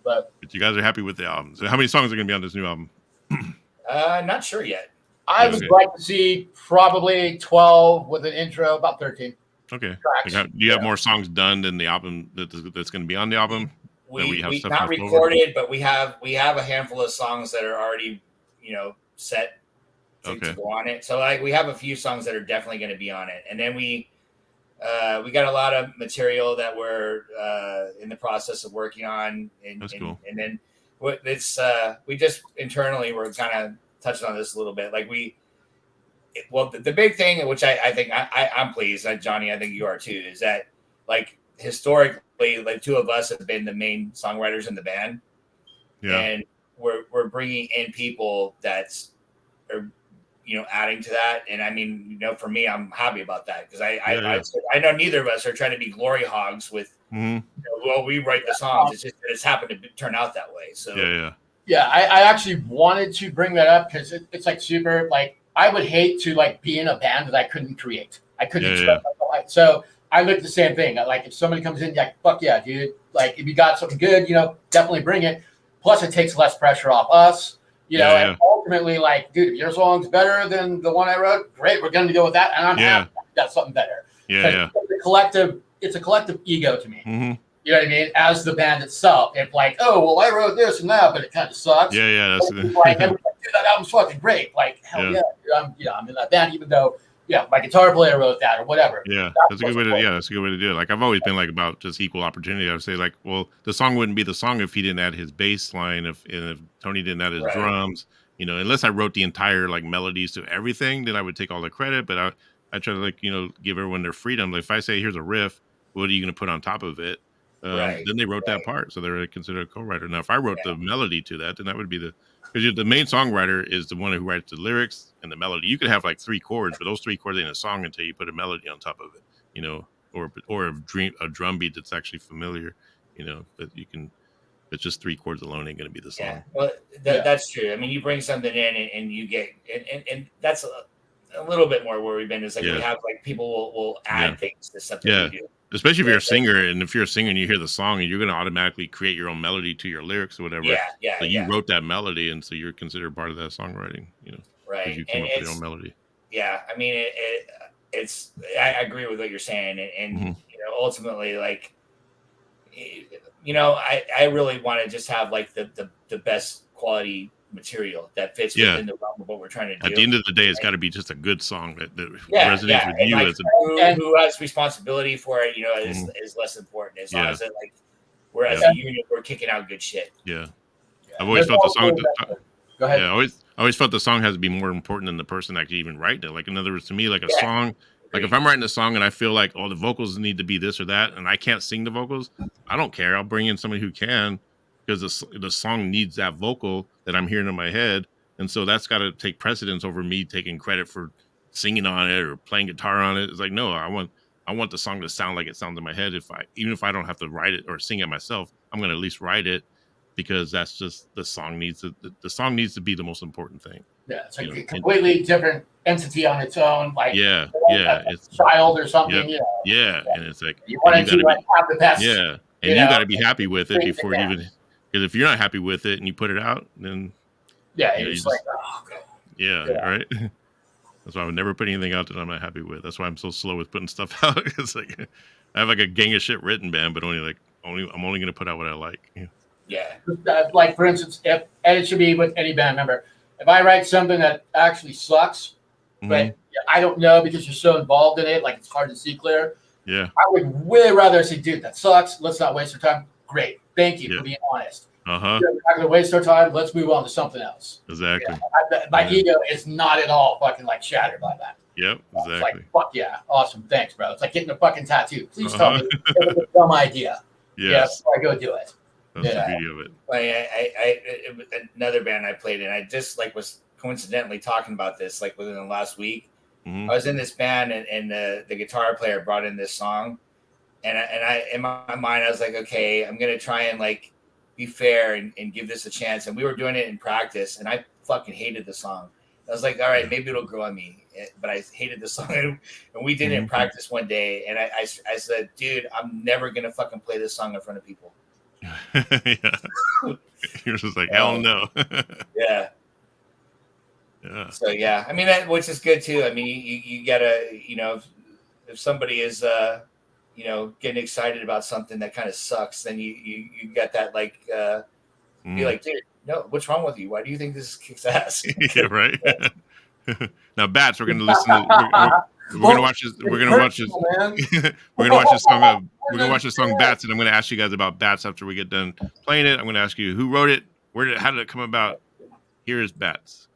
But you guys are happy with the album. So how many songs are going to be on this new album? Not sure yet. I would like to see probably 12 with an intro, about 13. Okay. Do you have more songs done than the album that's going to be on the album? We not recorded, but we have a handful of songs that are already, set to go on it. So like we have a few songs that are definitely going to be on it, and then we got a lot of material that we're in the process of working on. That's cool. And then we just internally we're kind of touching on this a little bit. Like the big thing, which I think I'm pleased, Johnny, I think you are too, is that like historically, like two of us have been the main songwriters in the band, and we're bringing in people that's are adding to that. And I mean, for me, I'm happy about that because I know neither of us are trying to be glory hogs with well, we write the songs. It's just that it's happened to turn out that way. So I actually wanted to bring that up because it's like super like. I would hate to like be in a band that I couldn't create. I couldn't. So I look at the same thing. Like if somebody comes in, like fuck yeah, dude. Like if you got something good, definitely bring it. Plus, it takes less pressure off us. And ultimately, like, dude, if your song's better than the one I wrote, great. We're gonna go with that, and I'm happy that's something better. It's a collective ego to me. Mm-hmm. You know what I mean? As the band itself, it's like, oh well, I wrote this and that, but it kind of sucks. That's like everybody, dude, that album's fucking great. Like hell yeah, I'm in that band, even though my guitar player wrote that or whatever. That's a good way to that's a good way to do it. Like I've always been like about just equal opportunity. I would say like, well, the song wouldn't be the song if he didn't add his bass line, if Tony didn't add his drums. Unless I wrote the entire like melodies to everything, then I would take all the credit. But I try to like give everyone their freedom. Like if I say here's a riff, what are you going to put on top of it? Then they wrote that part, so they're considered a co-writer. Now, if I wrote the melody to that, then that would be because the main songwriter is the one who writes the lyrics and the melody. You could have like 3 chords, but those 3 chords ain't a song until you put a melody on top of it, or a drum beat that's actually familiar, but you can. It's just 3 chords alone ain't going to be the song. Yeah, well, that's true. I mean, you bring something in and you get, and that's a little bit more where we've been. Is like we have like people will add things to something we do. Especially if you're a singer, and if you're a singer and you hear the song, and you're going to automatically create your own melody to your lyrics or whatever. So you wrote that melody, and so you're considered part of that songwriting. Right? You came up with your own melody. Yeah, I mean, it's. I agree with what you're saying, and ultimately, like, I really want to just have like the best quality material that fits within the realm of what we're trying to do. At the end of the day, it's got to be just a good song that resonates with you. Like, who has responsibility for it, is less important. As long as it like we're as a unit, we're kicking out good shit. I've always felt the song. Go ahead. I always felt the song has to be more important than the person actually even writing it. Like in other words, to me, like a song. Like if I'm writing a song and I feel like the vocals need to be this or that, and I can't sing the vocals, I don't care. I'll bring in somebody who can, because the song needs that vocal that I'm hearing in my head, and so that's got to take precedence over me taking credit for singing on it or playing guitar on it. It's like no, I want the song to sound like it sounds in my head. Even if I don't have to write it or sing it myself, I'm going to at least write it because that's just the song needs to be the most important thing. Yeah, it's like a completely different entity on its own. Like it's a child or something. And it's like you want to like have the best. Yeah, and you got to be happy with it before you even. Because if you're not happy with it and you put it out, then it's like right. That's why I would never put anything out that I'm not happy with. That's why I'm so slow with putting stuff out. It's like I have like a gang of shit written, man, but I'm only gonna put out what I like. Like for instance, and it should be with any band member. If I write something that actually sucks, but I don't know because you're so involved in it, like it's hard to see clear. Yeah, I would way rather say, dude, that sucks. Let's not waste our time. Great. Thank you for being honest. We're not going to waste our time. Let's move on to something else. Exactly. My ego is not at all fucking like shattered by that. Yep, exactly. It's like, fuck yeah. Awesome. Thanks, bro. It's like getting a fucking tattoo. Please tell me it was a dumb idea. Yes. Before I go do it. That's the beauty of it. I another band I played in, I just like was coincidentally talking about this like within the last week. I was in this band and the guitar player brought in this song. And I in my mind, I was like, okay, I'm going to try and like be fair and give this a chance. And we were doing it in practice and I fucking hated the song. I was like, all right, maybe it'll grow on me. But I hated the song. And we did it in practice one day. And I said, dude, I'm never going to fucking play this song in front of people. You're just like, hell no. Yeah. Yeah. So, yeah. I mean, which is good, too. I mean, you got to, you know, if somebody is, you know, getting excited about something that kind of sucks, then you got that, like, be like, dude, no, what's wrong with you? Why do you think this kicks ass? Yeah, right. Now, Bats, we're gonna listen to. We're gonna watch this. We're gonna watch this. We're gonna watch this song. We're gonna watch the song Bats, and I'm gonna ask you guys about Bats after we get done playing it. I'm gonna ask you who wrote it, how did it come about? Here is Bats.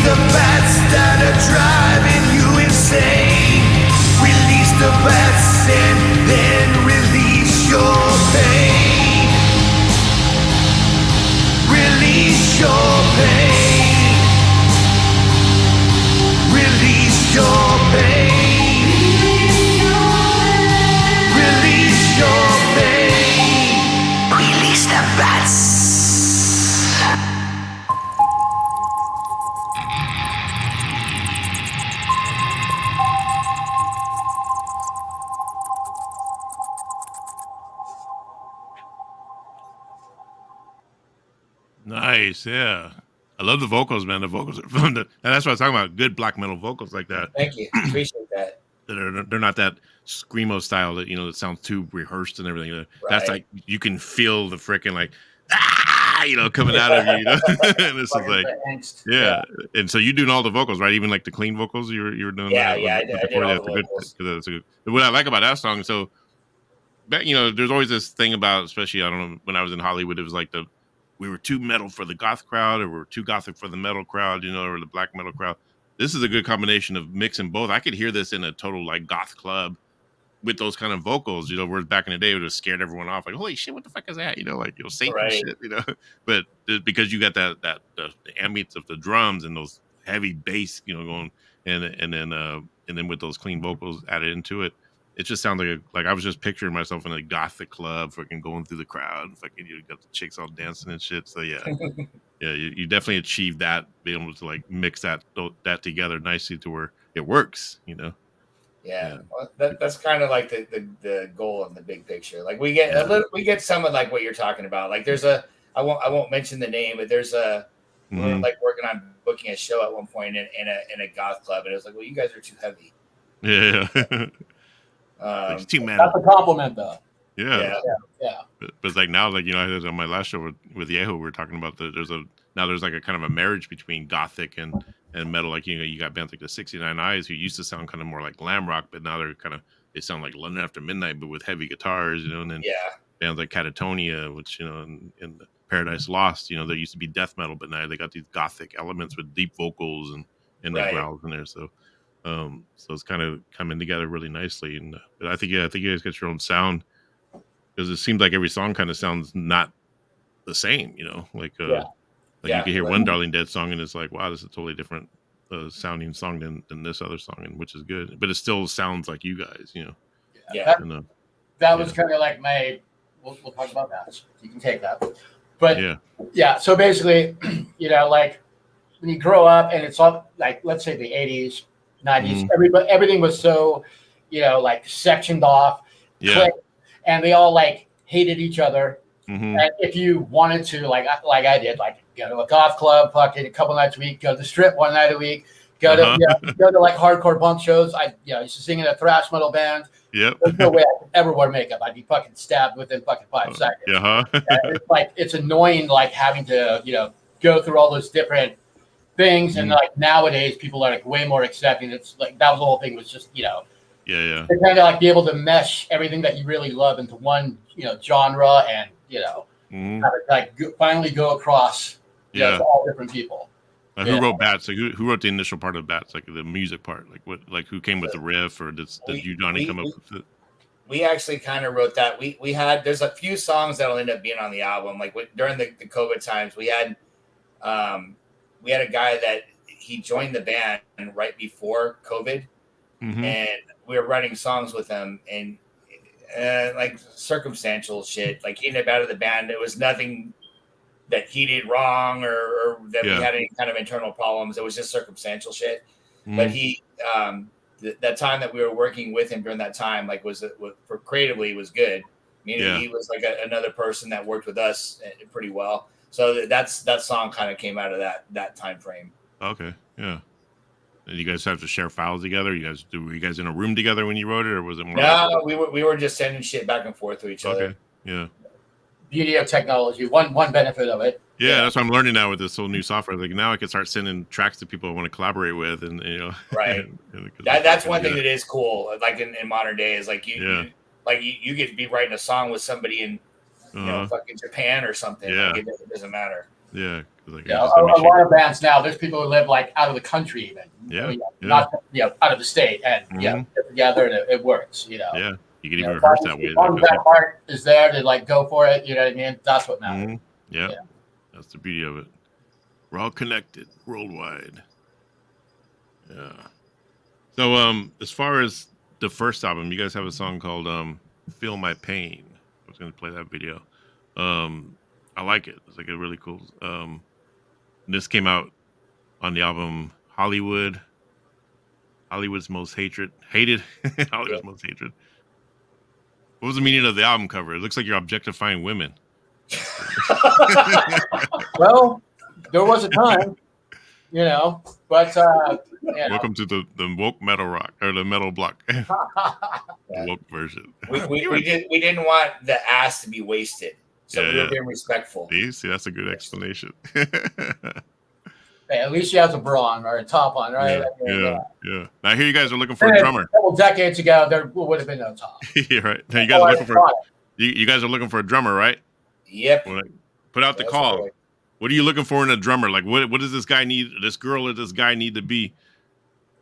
the bats that are driving you insane. Release the bats. and then release your pain. Release your pain. Release your pain. Release your pain. Release the bats. Nice, yeah. I love the vocals, man. The vocals are fun. And that's what I was talking about. Good black metal vocals like that. Thank you. Appreciate that. They're not that screamo style that that sounds too rehearsed and everything. That's like you can feel the freaking like coming out of you. And this is like yeah. And so you doing all the vocals, right? Even like the clean vocals you were doing. Yeah, I did all the vocals. What I like about that song, so there's always this thing about, especially I don't know, when I was in Hollywood, it was like we were too metal for the goth crowd, or we were too gothic for the metal crowd, or the black metal crowd. This is a good combination of mixing both. I could hear this in a total like goth club with those kind of vocals, where back in the day it would have scared everyone off. Like, holy shit, what the fuck is that? Satan right. shit, But because you got the ambience of the drums and those heavy bass, going, and then with those clean vocals added into it, it just sounds like I was just picturing myself in a gothic club, fucking going through the crowd, fucking you got the chicks all dancing and shit. So yeah, yeah, you definitely achieved that, being able to like mix that together nicely to where it works, Yeah, well, that's kind of like the goal in the big picture. Like we get some of like what you're talking about. Like there's I won't mention the name, but there's we were like working on booking a show at one point in a goth club, and it was like, well, you guys are too heavy. Yeah. It's too mad. That's a compliment, though. Yeah. But it's like now, like I did on my last show with Yeho, we were talking about there's like a kind of a marriage between gothic and metal. Like you got bands like the 69 Eyes who used to sound kind of more like glam rock, but now they sound like London After Midnight, but with heavy guitars, and then bands like Catatonia, which in Paradise Lost, there used to be death metal, but now they got these gothic elements with deep vocals and the growls in there. So it's kind of coming together really nicely, and I think you guys got your own sound, because it seems like every song kind of sounds not the same, you can hear one Darling Dead song and it's like, wow, this is a totally different sounding song than this other song, and which is good, but it still sounds like you guys, that was kind of like we'll talk about that. You can take that, but so basically, like when you grow up and it's all like, let's say the 80s, 90s, everything was so, like sectioned off, clicked, and they all like hated each other. And if you wanted to, like I did, like go to a goth club, fucking a couple nights a week, go to the strip one night a week, go to like hardcore punk shows. I used to sing in a thrash metal band. Yep. There's no way I could ever wear makeup. I'd be fucking stabbed within fucking 5 seconds. It's like, it's annoying, like having to go through all those different things, and like nowadays people are like way more accepting. It's like that was the whole thing, was just to kind of like be able to mesh everything that you really love into one genre, and have it like finally go across to all different people. Who wrote Bats? Like who wrote the initial part of Bats? Like the music part? Like who came with the riff, or did you, Johnny, come up with it? We actually kind of wrote that. We had, there's a few songs that'll end up being on the album. Like during the COVID times, we had a guy that he joined the band right before COVID, and we were writing songs with him, and like circumstantial shit. Like he ended up out of the band. It was nothing that he did wrong or that we had any kind of internal problems. It was just circumstantial shit. But he, that time that we were working with him during that time, like for creatively was good. Meaning he was like another person that worked with us pretty well. So that song kind of came out of that time frame. Okay, yeah. And you guys have to share files together? Were you guys in a room together when you wrote it, or was it more? No, we were just sending shit back and forth to each other. Okay, yeah. Beauty of technology. One benefit of it. Yeah, that's what I'm learning now with this whole new software. Like now I can start sending tracks to people I want to collaborate with, and right. That's one thing that is cool. Like in modern day is like you get to be writing a song with somebody in fucking Japan or something. Yeah. Like it doesn't matter. Yeah. Like, a lot of bands now, there's people who live like out of the country even. Yeah. Not out of the state, and get together and it works. Yeah. You can even rehearse that way. That part is there to like go for it. You know what I mean? That's what matters. Mm-hmm. Yeah, that's the beauty of it. We're all connected worldwide. Yeah. So, as far as the first album, you guys have a song called "Feel My Pain." I was going to play that video. I like it. It's like a really cool. This came out on the album Hollywood's Most Hated. Hollywood's Most Hated. What was the meaning of the album cover? It looks like you're objectifying women. Well, there was a time, you know, but welcome to the woke metal rock or the metal block. The woke version. We didn't want the ass to be wasted, so we were being respectful. See, that's a good explanation. Hey, at least she has a bra on or a top on, right? Yeah. Now, here you guys are looking for a drummer. A couple decades ago, there would have been no top. Yeah, right. Now you guys are looking for you guys are looking for a drummer, right? Yep. Put out the call. Right. What are you looking for in a drummer? Like, what does this guy need? This girl or this guy need to be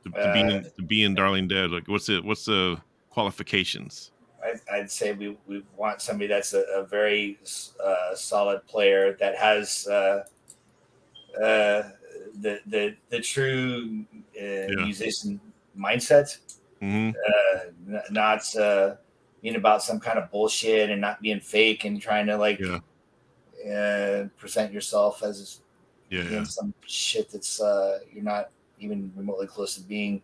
to be in Darling Dead? Like, what's the qualifications? I'd say we want somebody that's a very solid player that has the true musician mindset, not being about some kind of bullshit and not being fake and trying to like present yourself as doing some shit that's you're not even remotely close to being.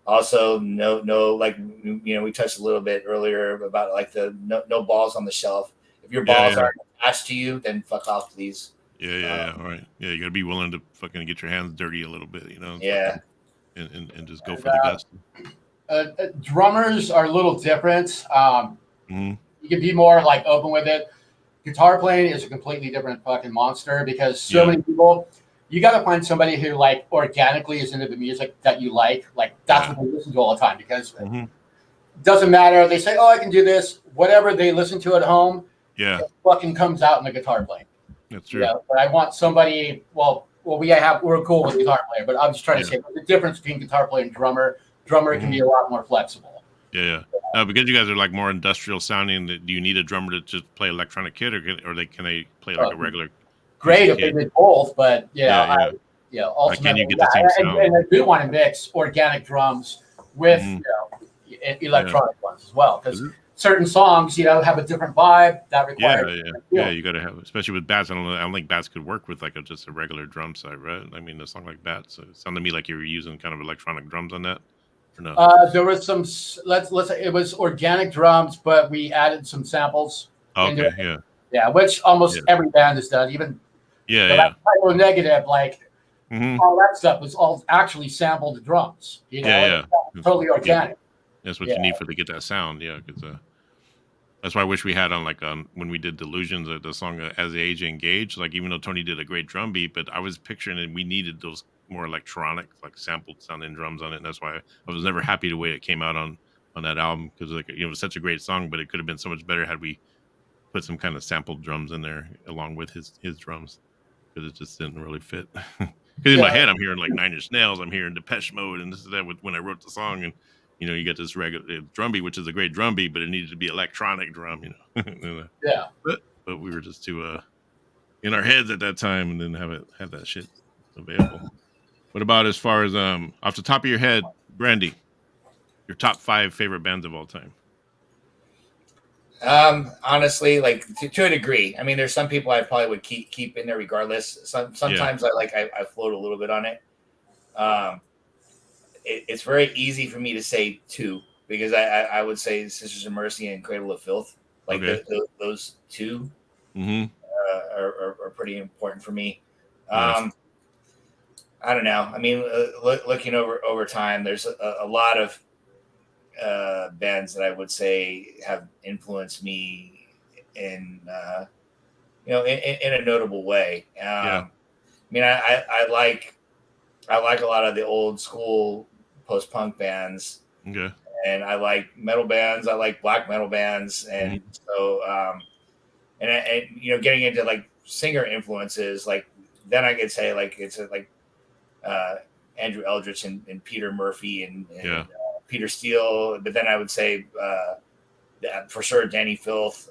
Also, no, like we touched a little bit earlier about like the no balls on the shelf. If your balls aren't attached to you, then fuck off, please. All right. Yeah, you gotta be willing to fucking get your hands dirty a little bit, you know. And just go for the gusto. Drummers are a little different. You can be more like open with it. Guitar playing is a completely different fucking monster because so many people. You got to find somebody who like organically is into the music that you like. Like that's what they listen to all the time because it doesn't matter. They say, "Oh, I can do this." Whatever they listen to at home, it fucking comes out in the guitar playing. That's true. Yeah, but I want somebody. Well, we're cool with guitar player, but I'm just trying to say the difference between guitar player and drummer. Drummer can be a lot more flexible. Yeah. Because you guys are like more industrial sounding. Do you need a drummer to just play electronic kit, or can they play like a regular? Great if they did both, but ultimately, you get the same sound? And I do want to mix organic drums with electronic ones as well because certain songs, have a different vibe that requires. You got to have, especially with bats. I don't think bats could work with like just a regular drum set, right? I mean, a song like bats, it sounded to me like you were using kind of electronic drums on that. Or no? There was some. Let's say it was organic drums, but we added some samples. Okay, yeah, which almost every band has done, even. Negative, like all that stuff was all actually sampled drums. Totally organic. That's what you need to get that sound. Yeah, because that's why I wish we had on when we did Delusions, the song As the Age Engage. Like even though Tony did a great drum beat, but I was picturing it, we needed those more electronic, like sampled sounding drums on it. And that's why I was never happy the way it came out on that album because it was such a great song, but it could have been so much better had we put some kind of sampled drums in there along with his drums. Because it just didn't really fit. Because in my head, I'm hearing like Nine Inch Nails, I'm hearing Depeche Mode, and this is that when I wrote the song, and you get this regular drum beat, which is a great drum beat, but it needed to be electronic drum, But we were just too in our heads at that time, and didn't have that shit available. What about as far as off the top of your head, Brandi, your top 5 favorite bands of all time? Honestly, like to a degree. I mean, there's some people I probably would keep in there regardless. Sometimes I float a little bit on it. It's very easy for me to say 2 because I would say Sisters of Mercy and Cradle of Filth. Like those 2 are pretty important for me. Nice. I don't know. I mean, looking over time, there's a lot of bands that I would say have influenced me in a notable way. I mean, I like a lot of the old school post-punk bands. Okay. And I like metal bands. I like black metal bands. And so, getting into like singer influences, like then I could say like it's like Andrew Eldritch and Peter Murphy and Peter Steele, but then I would say for sure Danny Filth.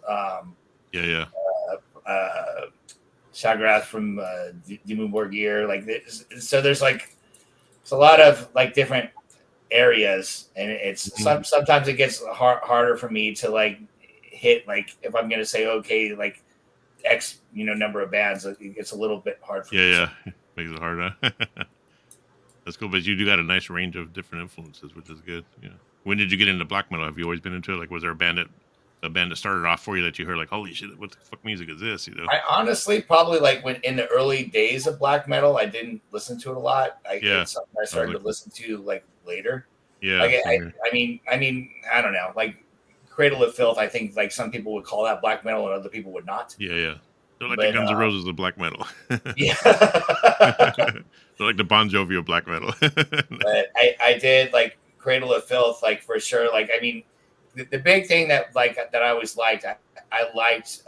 Shagrath from Dimmu Borgir, like this. So there's like it's a lot of like different areas, and it's sometimes it gets harder for me to like hit like if I'm gonna say okay like X number of bands, it gets a little bit hard for me. Yeah, makes it hard. Huh? That's cool, but you do got a nice range of different influences, which is good. Yeah. When did you get into black metal? Have you always been into it? Like, was there a band that started off for you that you heard like, holy shit, what the fuck music is this? I honestly probably like when in the early days of black metal, I didn't listen to it a lot. It's something I started to listen to like later. Yeah. Like, I mean, I don't know. Like Cradle of Filth, I think like some people would call that black metal and other people would not. Yeah. They're like the Guns N' Roses of black metal. Yeah. They're like the Bon Jovi of black metal. But I did like Cradle of Filth, like for sure. Like, I mean, the big thing that I always liked, I liked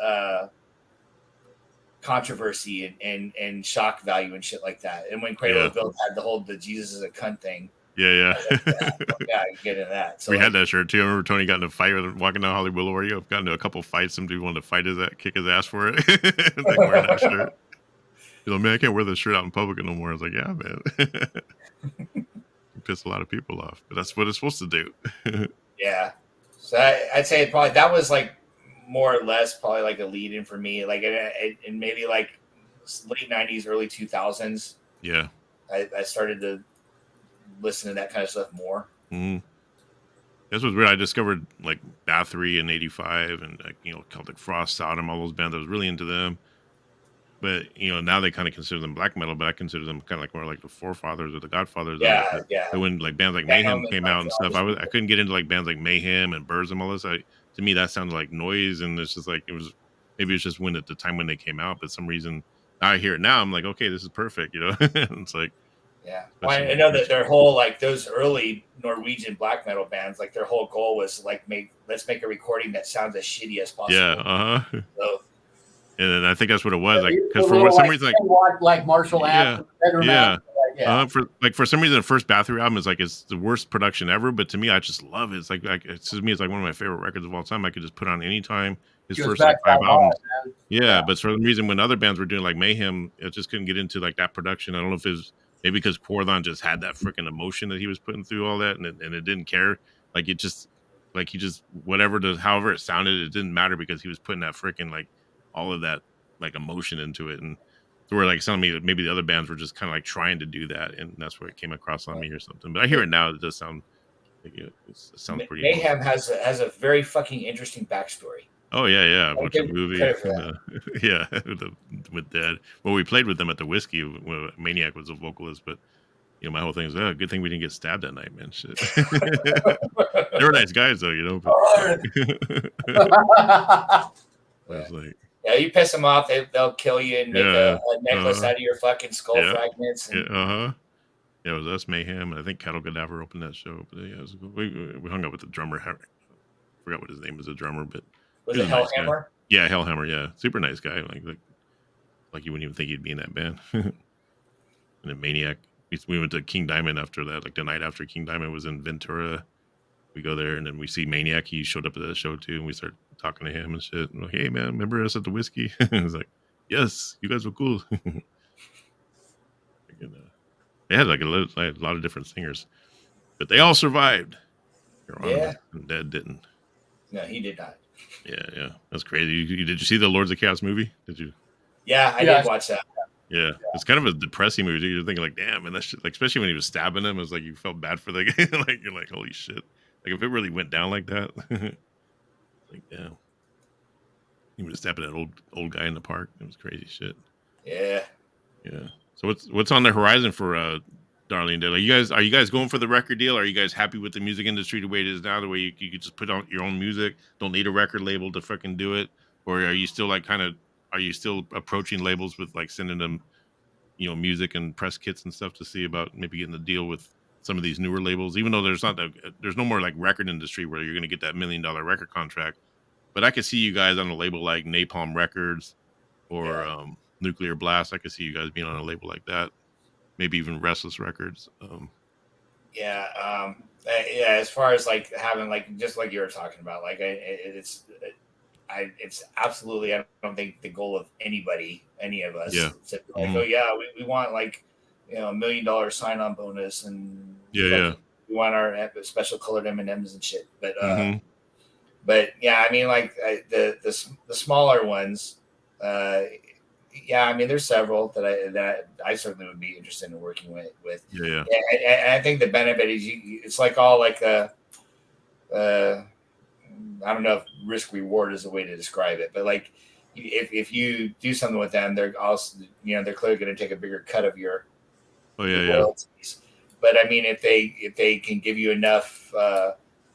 controversy and shock value and shit like that. And when Cradle of Filth had the Jesus is a cunt thing. Yeah. I get into that. So we had that shirt too. I remember Tony got in a fight with walking down Hollywood Boulevard. I've gotten into a couple fights. Somebody wanted to fight kick his ass for it. Like wearing that shirt. He's like, man, I can't wear this shirt out in public no more. I was like, yeah, man. You piss a lot of people off, but that's what it's supposed to do. Yeah. So I'd say probably that was like more or less probably like a lead in for me, like in maybe like late 90s, early 2000s. Yeah. I started to listen to that kind of stuff more. Mm-hmm. This was weird. I discovered like Bathory in '85 and like Celtic Frost, Sodom, all those bands. I was really into them. But now they kind of consider them black metal, but I consider them kind of like more like the forefathers or the godfathers. Yeah. So when like bands like Mayhem came out and stuff, I couldn't get into like bands like Mayhem and Burzum, all this. To me that sounded like noise, and it's just like maybe it's just when at the time when they came out, but some reason I hear it now, I'm like, okay, this is perfect, It's like well, I know that their whole like those early Norwegian black metal bands, like their whole goal was like let's make a recording that sounds as shitty as possible. Yeah, So. And then I think that's what it was, like because for some reason, like Marshall Ave, for some reason, the first Bathory album is like it's the worst production ever. But to me, I just love it. It's like to me, it's like one of my favorite records of all time. I could just put on any time. His first like 5 albums, But for some reason, when other bands were doing like Mayhem, it just couldn't get into like that production. I don't know if it was maybe because Quorthon just had that freaking emotion that he was putting through all that, and it didn't care. Like it just like he just however it sounded, it didn't matter because he was putting that freaking like all of that like emotion into it, and so we're like telling me that maybe the other bands were just kind of like trying to do that, and that's where it came across on me or something. But I hear it now; it does sound like it sounds pretty. Mayhem has a very fucking interesting backstory. Oh yeah, a bunch of movie, with Dead. Well, we played with them at the Whiskey. Maniac was a vocalist, but my whole thing is, good thing we didn't get stabbed that night, man. Shit. They were nice guys though, But it's like. Yeah, you piss them off, they'll kill you and make a necklace out of your fucking skull fragments. And... Yeah, it was us, Mayhem, and I think Cattle Cadaver opened that show. But yeah, it was cool. We hung out with the drummer. I forgot what his name was, the drummer, but was it Hellhammer? Nice, yeah, Hellhammer. Yeah, super nice guy. Like you wouldn't even think he'd be in that band. And then Maniac. We went to King Diamond after that. Like the night after King Diamond was in Ventura. We go there and then we see Maniac. He showed up at the show too, and we start talking to him and shit. And like, hey man, remember us at the Whiskey? I was like, yes, you guys were cool. They had like a lot of different singers, but they all survived. And Dead didn't. No, he did not. Yeah, that's crazy. Did you see the Lords of Chaos movie? Did you? Yeah, I did watch that. Yeah, it's kind of a depressing movie. You're thinking like, damn, man, that shit. Like, especially when he was stabbing him, it was like you felt bad for the guy. Like you're like, holy shit. Like if it really went down like that, like damn, he was stabbing that old guy in the park. It was crazy shit. Yeah. So what's on the horizon for Darling Dead? Like are you guys going for the record deal? Are you guys happy with the music industry the way it is now? The way you could just put out your own music, don't need a record label to fucking do it, or are you still like are you still approaching labels with like sending them, music and press kits and stuff to see about maybe getting a deal with some of these newer labels, even though there's no more like record industry where you're going to get that $1 million record contract. But I could see you guys on a label like Napalm Records or Nuclear Blast. I could see you guys being on a label like that. Maybe even Restless Records. Yeah. Yeah. As far as like having like just like you were talking about, like it's absolutely. I don't think the goal of any of us, Yeah. to like, oh yeah, we want like $1 million sign on bonus, and Yeah. we want our special colored M&Ms and shit. Mm-hmm. But yeah, I mean, like the smaller ones, yeah, I mean, there's several that I certainly would be interested in working with. Yeah. And I think the benefit is it's like all like I don't know if risk reward is a way to describe it, but like if you do something with them, they're also they're clearly going to take a bigger cut of your royalties. But I mean, if they can give you enough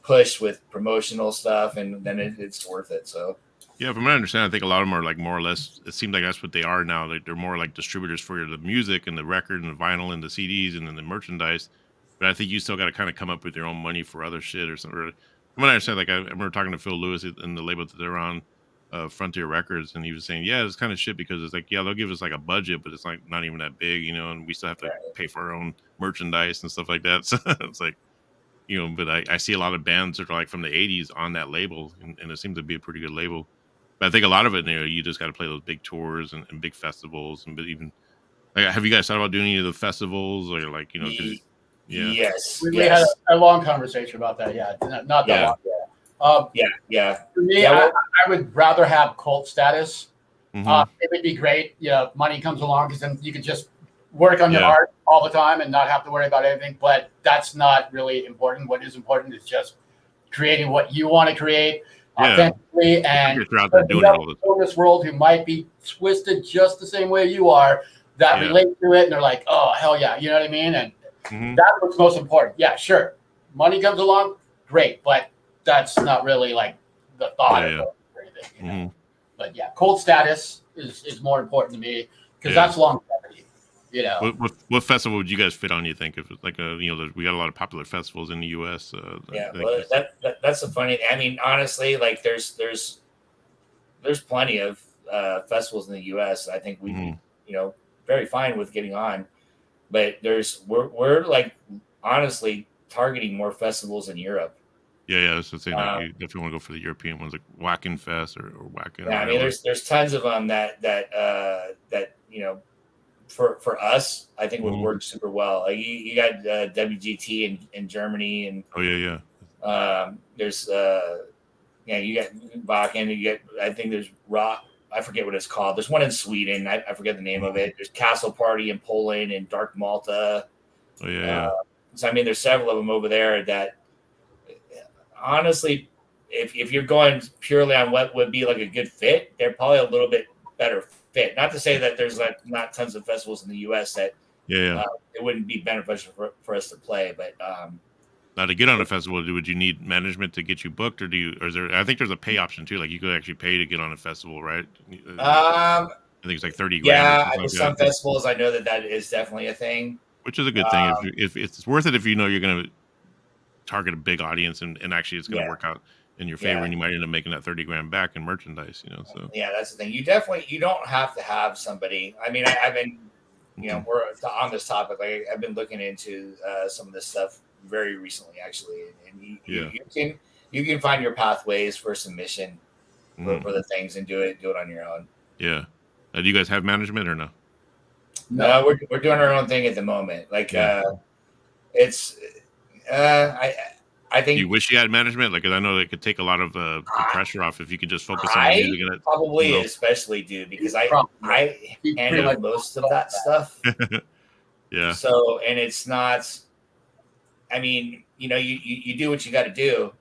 push with promotional stuff, and then it's worth it. So yeah, from what I understand, I think a lot of them are like more or less. It seems like that's what they are now. Like they're more like distributors for the music and the record and the vinyl and the CDs and then the merchandise. But I think you still got to kind of come up with your own money for other shit or something. From what I understand, like I remember talking to Phil Lewis and the label that they're on, Frontier Records, and he was saying, yeah, it's kind of shit because it's like, yeah, they'll give us like a budget, but it's like not even that big, and we still have to pay for our own merchandise and stuff like that. So it's like, but I see a lot of bands that are like from the 80s on that label, and it seems to be a pretty good label. But I think a lot of it, you just got to play those big tours and big festivals, but even like, have you guys thought about doing any of the festivals or like, cause, yeah, yes, we had a long conversation about that. Yeah, not that long. Yeah. For me, I would rather have cult status. Mm-hmm. It would be great. Money comes along because then you could just work on your art all the time and not have to worry about anything. But that's not really important. What is important is just creating what you want to create authentically, and in this world who might be twisted just the same way you are that relate to it, and they're like, oh hell yeah, you know what I mean? And that's what's most important. Yeah, sure, money comes along, great, but that's not really like the thought of it or anything. But yeah, cult status is more important to me because that's longevity. What festival would you guys fit on? You think if like we got a lot of popular festivals in the U.S. Well, that's a funny. I mean, honestly, like there's plenty of festivals in the U.S. I think we very fine with getting on, but we're like honestly targeting more festivals in Europe. Yeah, that's the thing. You definitely want to go for the European ones, like Wacken Fest or Wacken. Yeah, I mean, there's tons of them that for us, I think would work super well. Like you got WGT in Germany, and there's you got Wacken, you get, I think there's Rock. I forget what it's called. There's one in Sweden. I forget the name of it. There's Castle Party in Poland and Dark Malta. So I mean, there's several of them over there that. Honestly, if you're going purely on what would be like a good fit, they're probably a little bit better fit. Not to say that there's like not tons of festivals in the U.S. that it wouldn't be beneficial for us to play. But now to get on a festival, would you need management to get you booked, or is there? I think there's a pay option too. Like you could actually pay to get on a festival, right? I think it's like 30 grand. Yeah, with some festivals, I know that is definitely a thing. Which is a good thing if it's worth it if you're going to target a big audience and actually it's going to work out in your favor, and you might end up making that 30 grand back in merchandise, so that's the thing. You don't have to have somebody. I mean, I've been we're on this topic, like I've been looking into some of this stuff very recently actually, and you can find your pathways for submission for the things and do it on your own. Do you guys have management or no? We're doing our own thing at the moment, like it's I think you wish you had management, like, 'cause I know it could take a lot of the pressure off if you could just focus on the music. And probably especially do because I handle most of that stuff. So, and it's not. I mean, you do what you got to do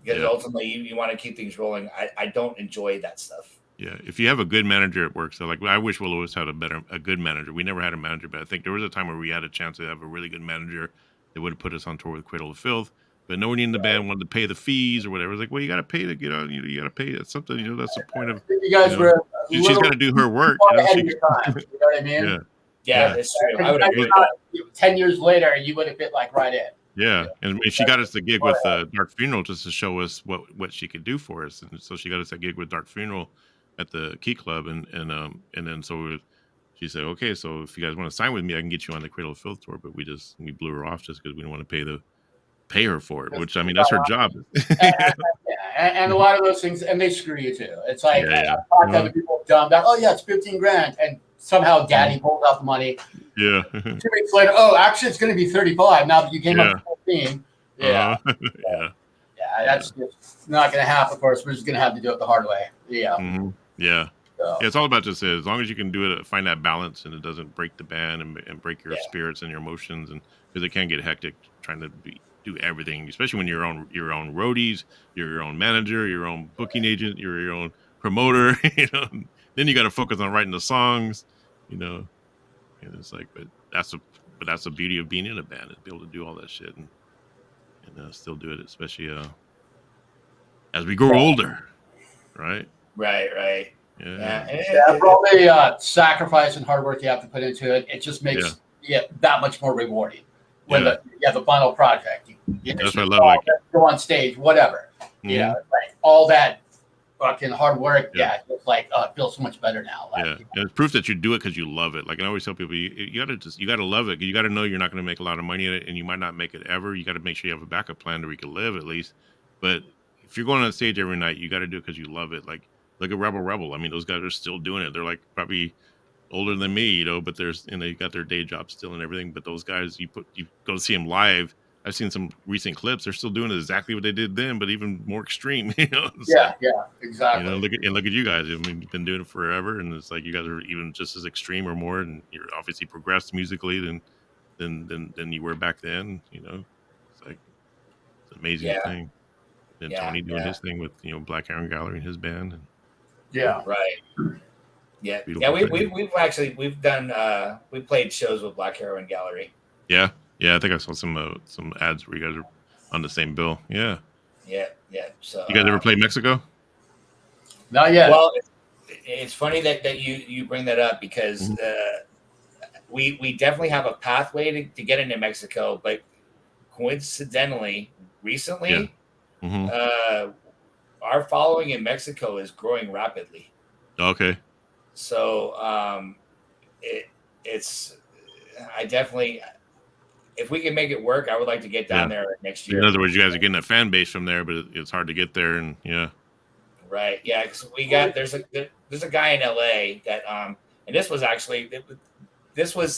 because ultimately you want to keep things rolling. I don't enjoy that stuff. Yeah, if you have a good manager, it works. So, like, I wish Will Lewis had a good manager. We never had a manager, but I think there was a time where we had a chance to have a really good manager that would have put us on tour with Cradle of Filth. But no one in the band wanted to pay the fees or whatever. It's like, well, you got to pay to get on. You got to pay. That's something. That's the point of. You guys were. She's got to do her work. Ahead of your time, you know what I mean? Yeah, that's true. I would agree. 10 years later, you would have fit like right in. Yeah, and she got us the gig with Dark Funeral just to show us what she could do for us, and so she got us that gig with Dark Funeral at the Key Club, and then so she said, okay, so if you guys want to sign with me, I can get you on the Cradle of Filth tour. But we blew her off just because we didn't want to pay her for it, which I mean, that's her job. And a lot of those things, and they screw you too. It's like, Yeah, yeah. I talk to other people dumb that, oh yeah, it's 15 grand. And somehow daddy pulls out the money. Yeah. 2 weeks later, oh, actually it's going to be 35 now that you came up with 15. Yeah. Yeah. Yeah, that's just not going to happen. Of course, we're just going to have to do it the hard way. Yeah. Mm-hmm. Yeah. So. Yeah, it's all about just as long as you can do it, find that balance, and it doesn't break the band and break your spirits and your emotions, and because it can get hectic trying to do everything, especially when you're on your own roadies, you're your own manager, your own booking agent, you're your own promoter. Then you got to focus on writing the songs. And it's like, but that's the beauty of being in a band, is be able to do all that shit and still do it, especially as we grow older, right? Right. Yeah, for all the sacrifice and hard work you have to put into it, it just makes it that much more rewarding when you have the final project. That's what I love. Like, go on stage, whatever. Mm-hmm. Like all that fucking hard work. Yeah, it's like it feels so much better now. Like, and it's proof that you do it because you love it. Like I always tell people, you gotta love it. You gotta know you're not gonna make a lot of money in it, and you might not make it ever. You gotta make sure you have a backup plan where you can live at least. But if you're going on stage every night, you gotta do it because you love it. Like look at Rebel. I mean, those guys are still doing it. They're like probably older than me, but they got their day job still and everything. But those guys, you go to see them live. I've seen some recent clips. They're still doing exactly what they did then, but even more extreme. Exactly. Look at you guys. I mean, you've been doing it forever, and it's like you guys are even just as extreme or more, and you're obviously progressed musically than you were back then. It's like it's an amazing thing. And Tony doing his thing with Black Heron Gallery and his band. Right. Yeah. We've done we played shows with Black Heron Gallery. Yeah. I think I saw some ads where you guys are on the same bill. Yeah. So you guys ever play Mexico? Not yet. Well, it's funny that you bring that up because we definitely have a pathway to get into Mexico, but coincidentally, recently, our following in Mexico is growing rapidly. Okay. So it's I definitely, if we can make it work, I would like to get down there next year. In other words, you guys are getting a fan base from there, but it's hard to get there, and right, because there's a guy in LA that and this was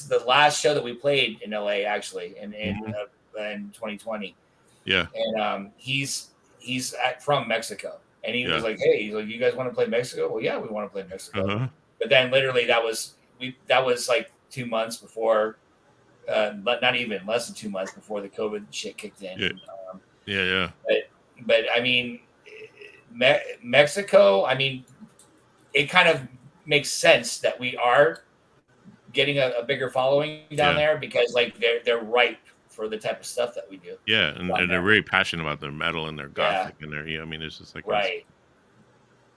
the last show that we played in LA actually in 2020. Yeah, and he's from Mexico, and he was like, hey, you guys want to play Mexico? Well, yeah, we want to play Mexico. But then literally that was like 2 months before. But not even less than 2 months before the COVID shit kicked in. But I mean, Mexico. I mean, it kind of makes sense that we are getting a bigger following down there because like they're ripe for the type of stuff that we do. Yeah, and they're very passionate about their metal and their gothic and their. I mean, it's just like right.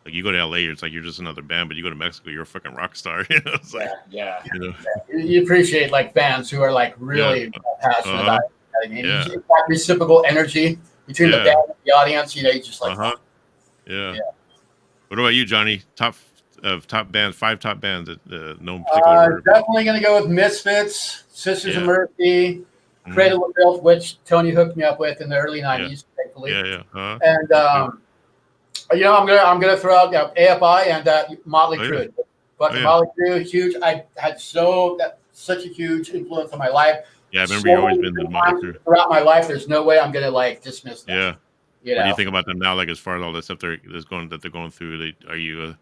Like you go to LA, it's like you're just another band, but you go to Mexico, you're a fucking rock star. It's like, You appreciate like bands who are like really passionate about it. I mean, you see that reciprocal energy between the band and the audience. You just like. What about you, Johnny? Top bands, 5 top bands that no particular order. Definitely gonna go with Misfits, Sisters of Mercy, Cradle of Filth, which Tony hooked me up with in the early '90s, thankfully. And I'm gonna throw out AFI and Motley Crue. Motley Crue, huge. I had such a huge influence on my life. Yeah, I remember you always been the Motley Crue throughout my life. There's no way I'm gonna like dismiss them. Yeah. What do you think about them now? Like as far as all the stuff they're going through, are you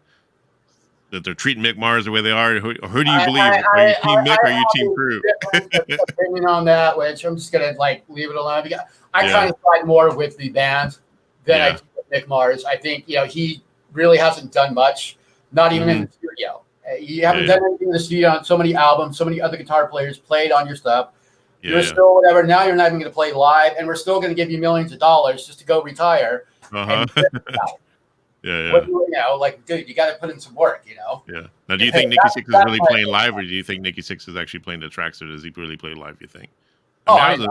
that they're treating Mick Mars the way they are? Who do you believe? Are you Team Mick or are you Team Crue? Opinion on that, which I'm just gonna like leave it alone. Because I kind of side more with the band than I do with Mick Mars. I think he really hasn't done much, not even in the studio. You haven't done anything in the studio on so many albums, so many other guitar players played on your stuff. You're still whatever. Now you're not even going to play live, and we're still going to give you millions of dollars just to go retire. Like, dude, you got to put in some work, Yeah. Now, do you think Nikki Sixx is really playing live, or do you think Nikki Sixx is actually playing the tracks, or does he really play live? You think? I was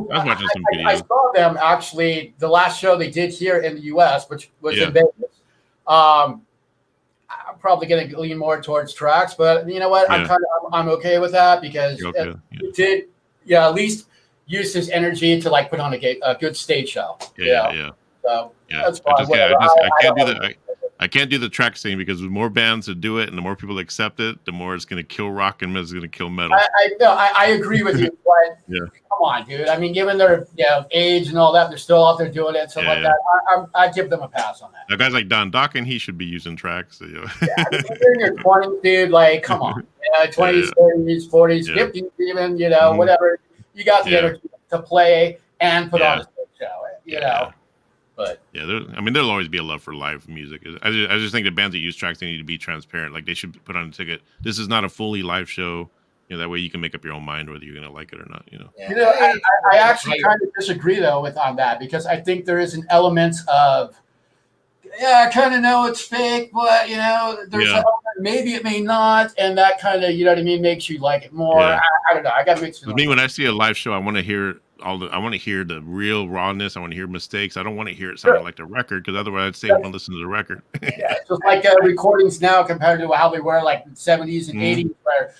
watching some videos. I saw them actually the last show they did here in the U.S., which was in Vegas. I'm probably going to lean more towards tracks, but you know what? I'm okay with that because it did, at least use his energy to like put on a good stage show. Yeah. So Yeah, that's fine. I can't do the track thing because the more bands that do it and the more people accept it, the more it's going to kill rock and it's going to kill metal. I agree with you, but come on, dude. I mean, given their age and all that, they're still out there doing it. So that, I give them a pass on that. Now, guys like Don Dokken, he should be using tracks. I mean, you're in your 20s, dude. Like, come on, 20s, 30s, 40s, 50s, even whatever. You got the energy to play and put on a stage show. You know. But there'll always be a love for live music. I just think the bands that use tracks, they need to be transparent. Like they should put on a ticket. This is not a fully live show. That way you can make up your own mind whether you're going to like it or not. I actually kind of disagree though on that because I think there is an element of I kind of know it's fake, but there's an element, maybe it may not, and that kind of makes you like it more. I don't know. I got mixed feelings. For me, when I see a live show, I want to hear I want to hear the real rawness. I want to hear mistakes. I don't want to hear it sounding like the record because otherwise I'd say I want to listen to the record. It's just like recordings now compared to how they were like in the 70s and 80s, where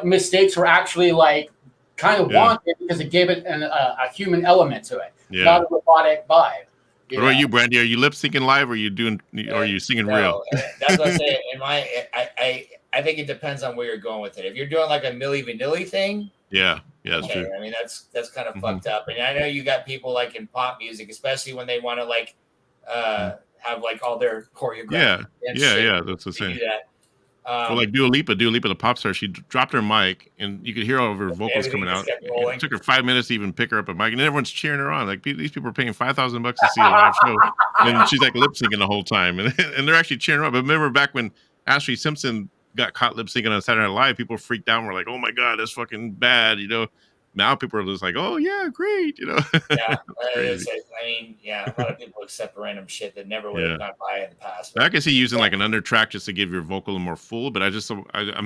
mistakes were actually like kind of wanted because it gave it a human element to it, not a robotic vibe. What about you, Brandi? Are you lip syncing live, or are you singing real? That's what I'm saying. I think it depends on where you're going with it. If you're doing like a Milli Vanilli thing, that's true. I mean, that's kind of fucked up. And I know you got people like in pop music, especially when they want to like have like all their choreography. That's the same. Well, like Dua Lipa, the pop star, she dropped her mic and you could hear all of her vocals coming out. It took her 5 minutes to even pick her up a mic, and everyone's cheering her on. Like these people are paying $5,000 to see a live show, and she's like lip syncing the whole time, and they're actually cheering her on. But remember back when Ashley Simpson got caught lip syncing on Saturday Night Live, people freaked out and were like, "Oh my god, that's fucking bad," Now people are just like, "Oh yeah, great," Yeah, I mean, a lot of people accept random shit that never would have gone by in the past. But I can see using like an undertrack just to give your vocal a more full. But I'm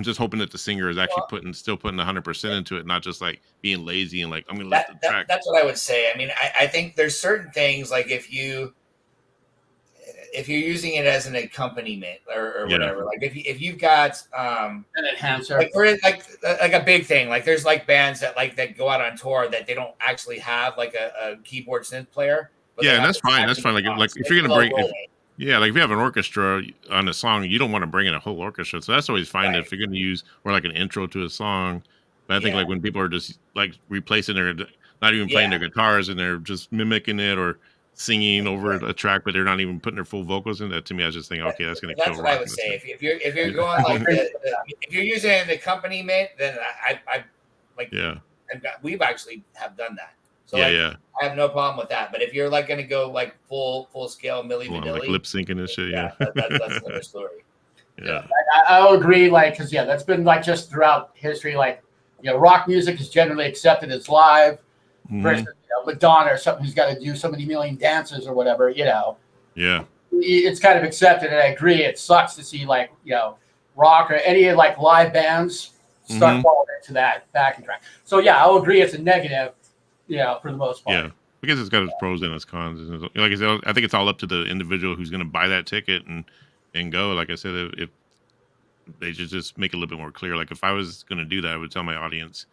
just hoping that the singer is actually still putting 100% into it, not just like being lazy and like I'm gonna let the track. That's what I would say. I mean, I think there's certain things like if you're using it as an accompaniment or whatever, like if you've got an enhancer, like a big thing, like there's like bands that go out on tour that they don't actually have like a keyboard synth player. And that's fine. That's fine. Like if you're gonna bring, like if you have an orchestra on a song, you don't want to bring in a whole orchestra, so that's always fine if you're gonna use or like an intro to a song. But I think like when people are just like replacing not even playing their guitars and they're just mimicking it or singing over a track, but they're not even putting their full vocals in. That to me, I was just thinking, okay, that's going to kill. That's what I would say. If you're going like if you're using an accompaniment, then I we've actually have done that. So I have no problem with that. But if you're like going to go like full scale Milli Vanilli, like lip syncing and shit, that's another story. I'll agree. Like, because that's been like just throughout history. Like, rock music is generally accepted as live versus Madonna or something who's got to do so many million dances or whatever, it's kind of accepted. And I agree. It sucks to see like, rock or any like live bands start falling into that backing track. So I'll agree. It's a negative, for the most part. Yeah. Because it's got its pros and its cons. Like I said, I think it's all up to the individual who's going to buy that ticket and go. Like I said, if they should just make it a little bit more clear. Like if I was going to do that, I would tell my audience,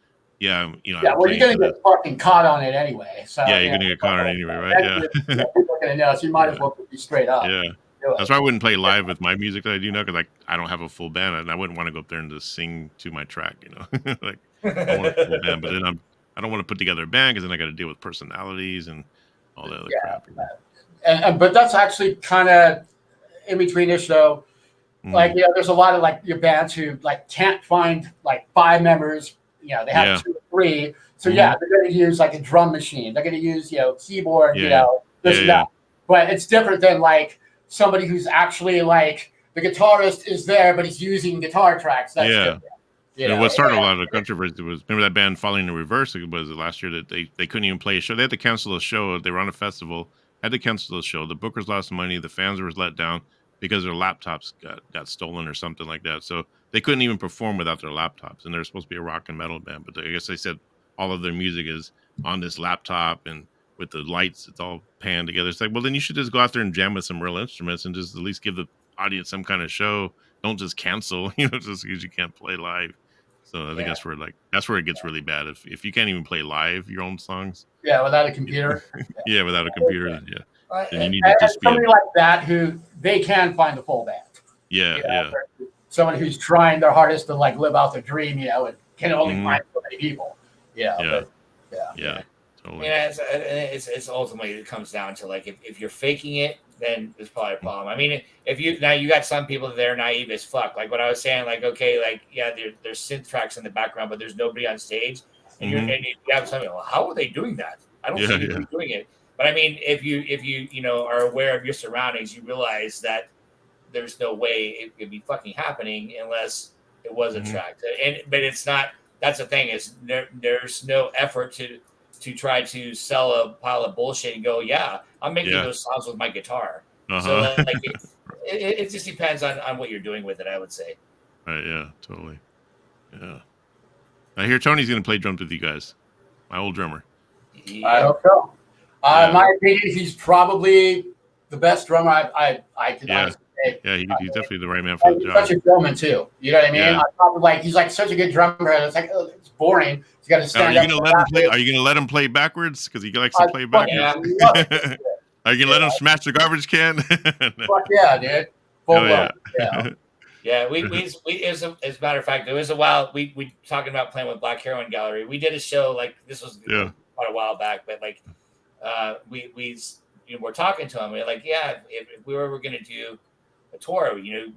well, you're going to get fucking caught on it anyway. So you're going to get caught on it anyway, right? People are going to know, so you might as well be straight up. Yeah. That's why I wouldn't play live with my music that I do now, because I don't have a full band, and I wouldn't want to go up there and just sing to my track, like I want a full band, but then I don't want to put together a band because then I got to deal with personalities and all that other crap. But that's actually kind of in between-ish, though. Like, there's a lot of like your bands who like can't find like 5 members. They have 2 or 3. So they're going to use like a drum machine. They're going to use keyboard. This and that. But it's different than like somebody who's actually like the guitarist is there, but he's using guitar tracks. That's different. What started a lot of the controversy was, remember that band Falling in Reverse? It was last year that they couldn't even play a show. They had to cancel a show. They were on a festival, had to cancel the show. The bookers lost money. The fans were let down because their laptops got stolen or something like that. So they couldn't even perform without their laptops. And they're supposed to be a rock and metal band, but I guess they said all of their music is on this laptop and with the lights, it's all panned together. It's like, well, then you should just go out there and jam with some real instruments and just at least give the audience some kind of show. Don't just cancel, just because you can't play live. So I think that's where it gets really bad. If you can't even play live your own songs. Yeah, without a computer. Yeah, without a computer. Yeah. And you need And to just be somebody like that who they can find the full band. Yeah. Someone who's trying their hardest to like live out their dream, and can only find so many people. Yeah. Totally. Yeah, it's ultimately it comes down to like if you're faking it, then there's probably a problem. I mean, if you got some people that are naive as fuck, like what I was saying, like okay, like there's synth tracks in the background, but there's nobody on stage, and you have something. Well, how are they doing that? I don't see anybody doing it. But I mean, if you are aware of your surroundings, you realize that there's no way it could be fucking happening unless it was a track. But it's not. That's the thing is there's no effort to try to sell a pile of bullshit and go, yeah, I'm making those songs with my guitar. So like it just depends on what you're doing with it, I would say. Right, yeah, totally. Yeah. I hear Tony's going to play drums with you guys. My old drummer. Yeah. I hope so. In my opinion, he's probably the best drummer I could honestly say. Yeah, he's definitely the right man for the job. He's such a drummer too. You know what I mean? Yeah. He's like such a good drummer. It's like it's boring. He's got to stand up. Are you gonna let him play backwards because he likes to play backwards? Yeah. Are you gonna let him smash the garbage can? Fuck yeah, dude. Yeah. We as a matter of fact, there was a while we talking about playing with Black Heroin Gallery. We did a show like this was quite a while back, but like we're talking to him. We're like, yeah, if we were ever gonna do a tour, would you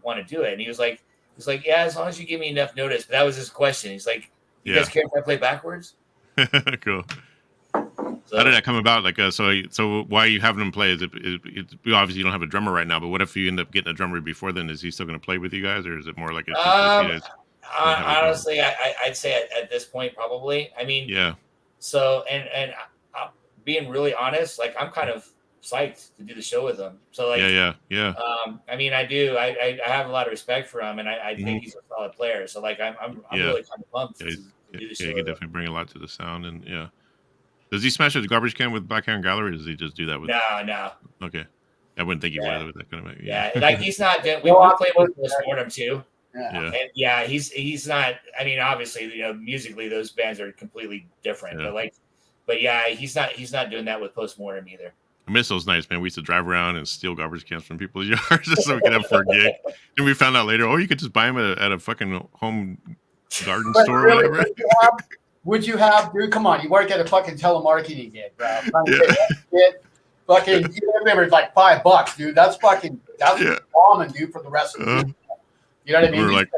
want to do it? And he was like, yeah, as long as you give me enough notice. But that was his question. He's like, you guys care if I play backwards? Cool. So, how did that come about? Like, so why are you having him play? Is it obviously you don't have a drummer right now, but what if you end up getting a drummer before then? Is he still going to play with you guys, or is it more like honestly, I'd say at this point probably. I mean, So and being really honest, like I'm kind of psyched to do the show with him. So like, I mean, I do. I have a lot of respect for him, and I think he's a solid player. So like, I'm really kind of pumped to do the show. He can definitely bring a lot to the sound, and Does he smash the garbage can with Black Heron Gallery, or does he just do that with? No. Okay, I wouldn't think he would with that kind of. Like he's not. We played with Postmortem too. And he's not. I mean, obviously, musically those bands are completely different. But he's not doing that with Postmortem either. I miss those nights, man. We used to drive around and steal garbage cans from people's yards just so we could have for a gig. And we found out later, you could just buy them at a fucking home garden store or whatever. Would you have, dude? Come on, you work at a fucking telemarketing gig, bro. Fucking, they were like $5, dude. That's bombing, dude, for the rest of the week. You know what I mean? We were like,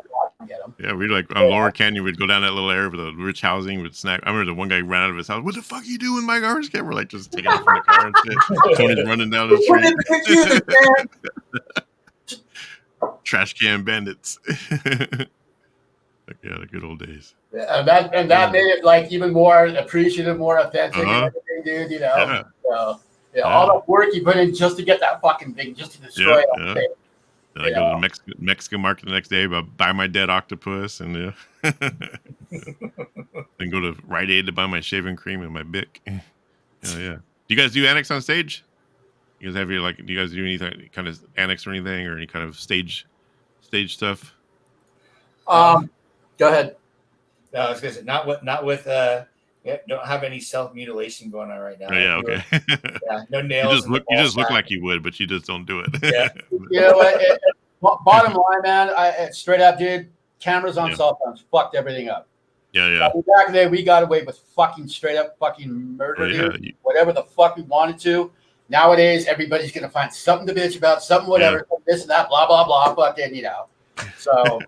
we'd like on Lower Canyon, we'd go down that little area with the rich housing with snack. I remember the one guy ran out of his house. What the fuck are you doing in my garbage can? We're like just taking it from the car and shit. Tony's running down the street. Trash can bandits. The good old days. Yeah, that made it like even more appreciative, more authentic, and everything, dude. So all the work you put in just to get that fucking thing, just to destroy it. Then I go to the Mexican market the next day, buy my dead octopus, and then go to Rite Aid to buy my shaving cream and my Bic. Do you guys do annex on stage? You guys do you guys do anything kind of annex or anything, or any kind of stage stuff? Go ahead. No, I was gonna say not with don't have any self-mutilation going on right now. Okay. No nails. You just look like you would, but you just don't do it. Bottom line, man, straight up, dude, cameras on cell phones fucked everything up. Back in the day, we got away with fucking straight up fucking murder, dude. Whatever the fuck we wanted to. Nowadays, everybody's gonna find something to bitch about, something whatever, this and that, blah blah blah, fucking, So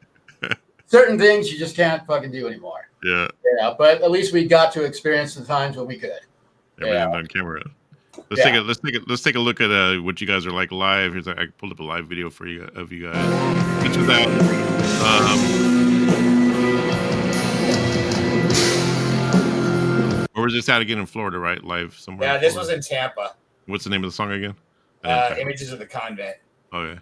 certain things you just can't fucking do anymore. But at least we got to experience the times when we could. Everything on camera. Let's take a look at what you guys are like live. Here's I pulled up a live video for you of you guys. Which was out. Where was this at again in Florida? Right, live somewhere. Yeah, this was in Tampa. What's the name of the song again? Images of the Convent. Okay.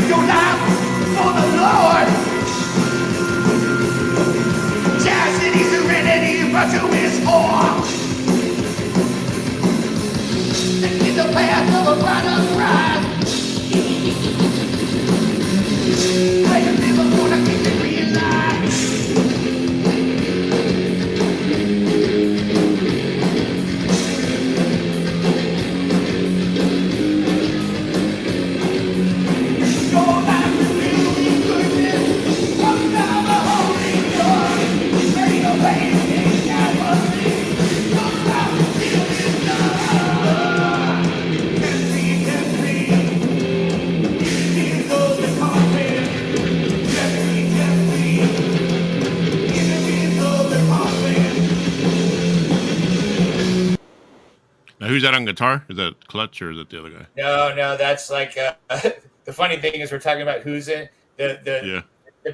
Give your life for the Lord. Chastity, serenity, virtue is for. In the path of a brother's rise. I am never gonna keep it realized. Your life is filled with goodness. Come down the holy door. Fade away in apathy. Your life is filled with love. Can see. Enemies of the convent. Enemies of the convent. Now, who's that on guitar? Is that Clutch or is that the other guy? No, that's like the funny thing is we're talking about who's in the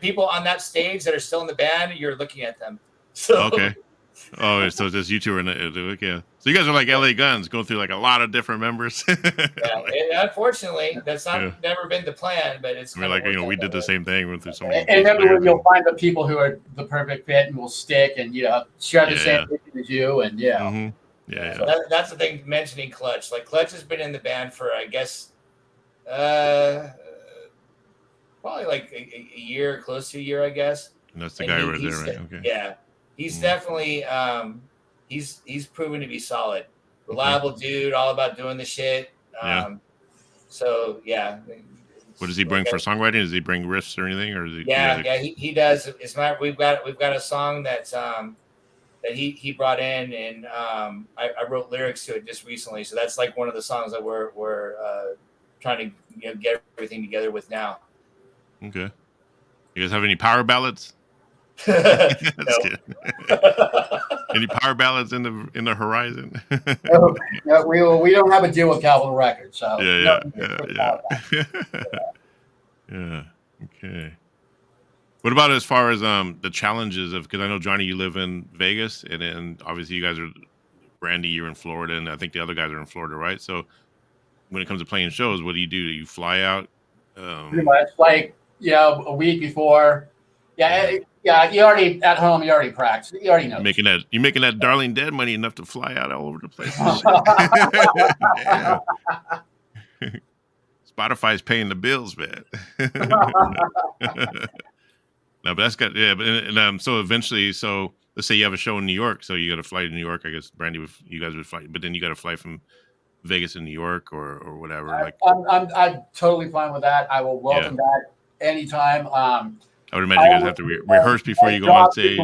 people on that stage that are still in the band. You're looking at them. So Okay. Oh, so it's just you two are in it. Yeah. So you guys are like LA Guns, going through like a lot of different members. unfortunately, that's never been the plan, but it's. I mean, like, you know, we did the same thing. Went through so many. And remember, you'll find the people who are the perfect fit and will stick and, you know, share the same vision as you. And Mm-hmm. So that's the thing. Mentioning Clutch, like Clutch has been in the band for, I guess, probably like a year, close to a year, I guess. And that's the guy right there, right? Okay. Yeah, he's definitely he's proven to be solid, reliable dude, all about doing the shit. So yeah. What does he bring for songwriting? Does he bring riffs or anything, or is he? He does. It's not. We've got a song that's that he brought in, and I wrote lyrics to it just recently. So that's like one of the songs that we're trying to get everything together with now. Okay. You guys have any power ballads? No. Any power ballads in the horizon? No, we don't have a deal with Capitol Records, so Yeah. Okay. What about as far as the challenges of, because I know Johnny, you live in Vegas, and then obviously you guys are Brandi, you're in Florida, and I think the other guys are in Florida, right? So when it comes to playing shows, what do? You fly out? Pretty much, like, a week before. You already at home. You already practice. You already know. You're making that Darling Dead money enough to fly out all over the place. Spotify's paying the bills, man. No, but that's got so eventually, so let's say you have a show in New York, so you got to fly to New York. I guess Brandi, you guys would fly, but then you got to fly from Vegas to New York or whatever. I'm totally fine with that. I will welcome that anytime. I would imagine you guys have to rehearse before you go on stage.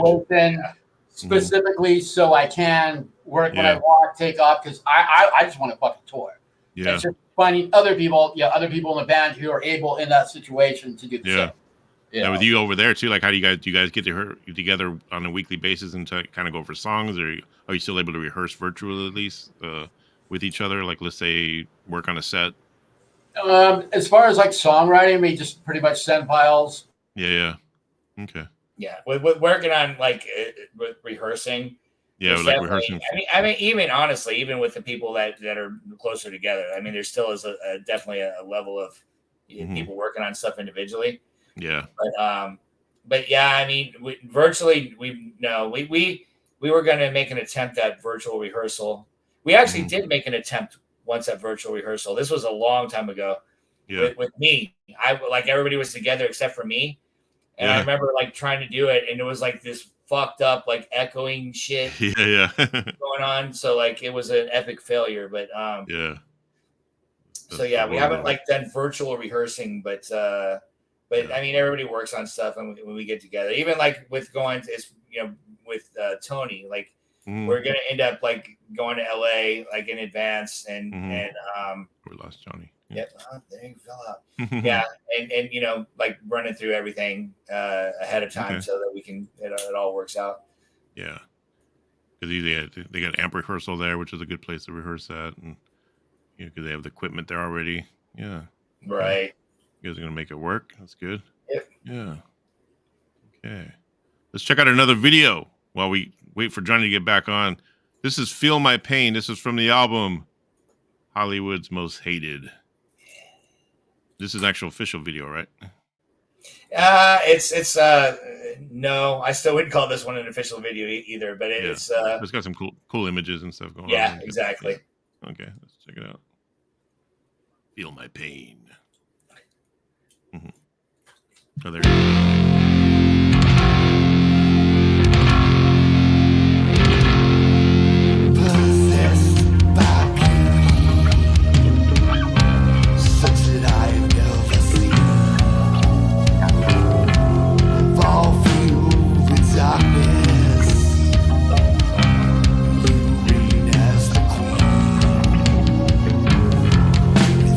Specifically, so I can work when I want, take off, because I just want to fucking tour. Yeah. It's just finding other people in the band who are able in that situation to do the same. Now with you over there too, like how do you guys get together on a weekly basis and to kind of go for songs, or are you still able to rehearse virtually at least with each other? Like, let's say work on a set. As far as like songwriting, we just pretty much send files. Yeah. Okay. Yeah, with working on like with rehearsing. Yeah, like rehearsing. I mean, even honestly, even with the people that are closer together, I mean, there still is definitely a level of people working on stuff individually. Yeah. But yeah, I mean, we were going to make an attempt at virtual rehearsal. We actually did make an attempt once at virtual rehearsal. This was a long time ago. Yeah. With me, like everybody was together except for me, and I remember like trying to do it, and it was like this fucked up, like echoing shit going on. So like it was an epic failure. But so yeah, we haven't like done virtual rehearsing, but I mean, everybody works on stuff, and when we get together, even like with going to, with Tony, like we're gonna end up like going to LA like in advance, and we lost Johnny. Yep, there you fell out. Yeah, and like running through everything ahead of time so that we can it all works out. Yeah, because they got amp rehearsal there, which is a good place to rehearse at, and because they have the equipment there already. Yeah, right. You guys are gonna make it work. That's good. Yep. Yeah. Okay. Let's check out another video while we wait for Johnny to get back on. This is Feel My Pain. This is from the album Hollywood's Most Hated. This is an actual official video, right? It's no, I still wouldn't call this one an official video either, but it's it's got some cool images and stuff going on. Yeah, exactly. Okay, let's check it out. Feel my pain. Mm-hmm. Oh, there you go.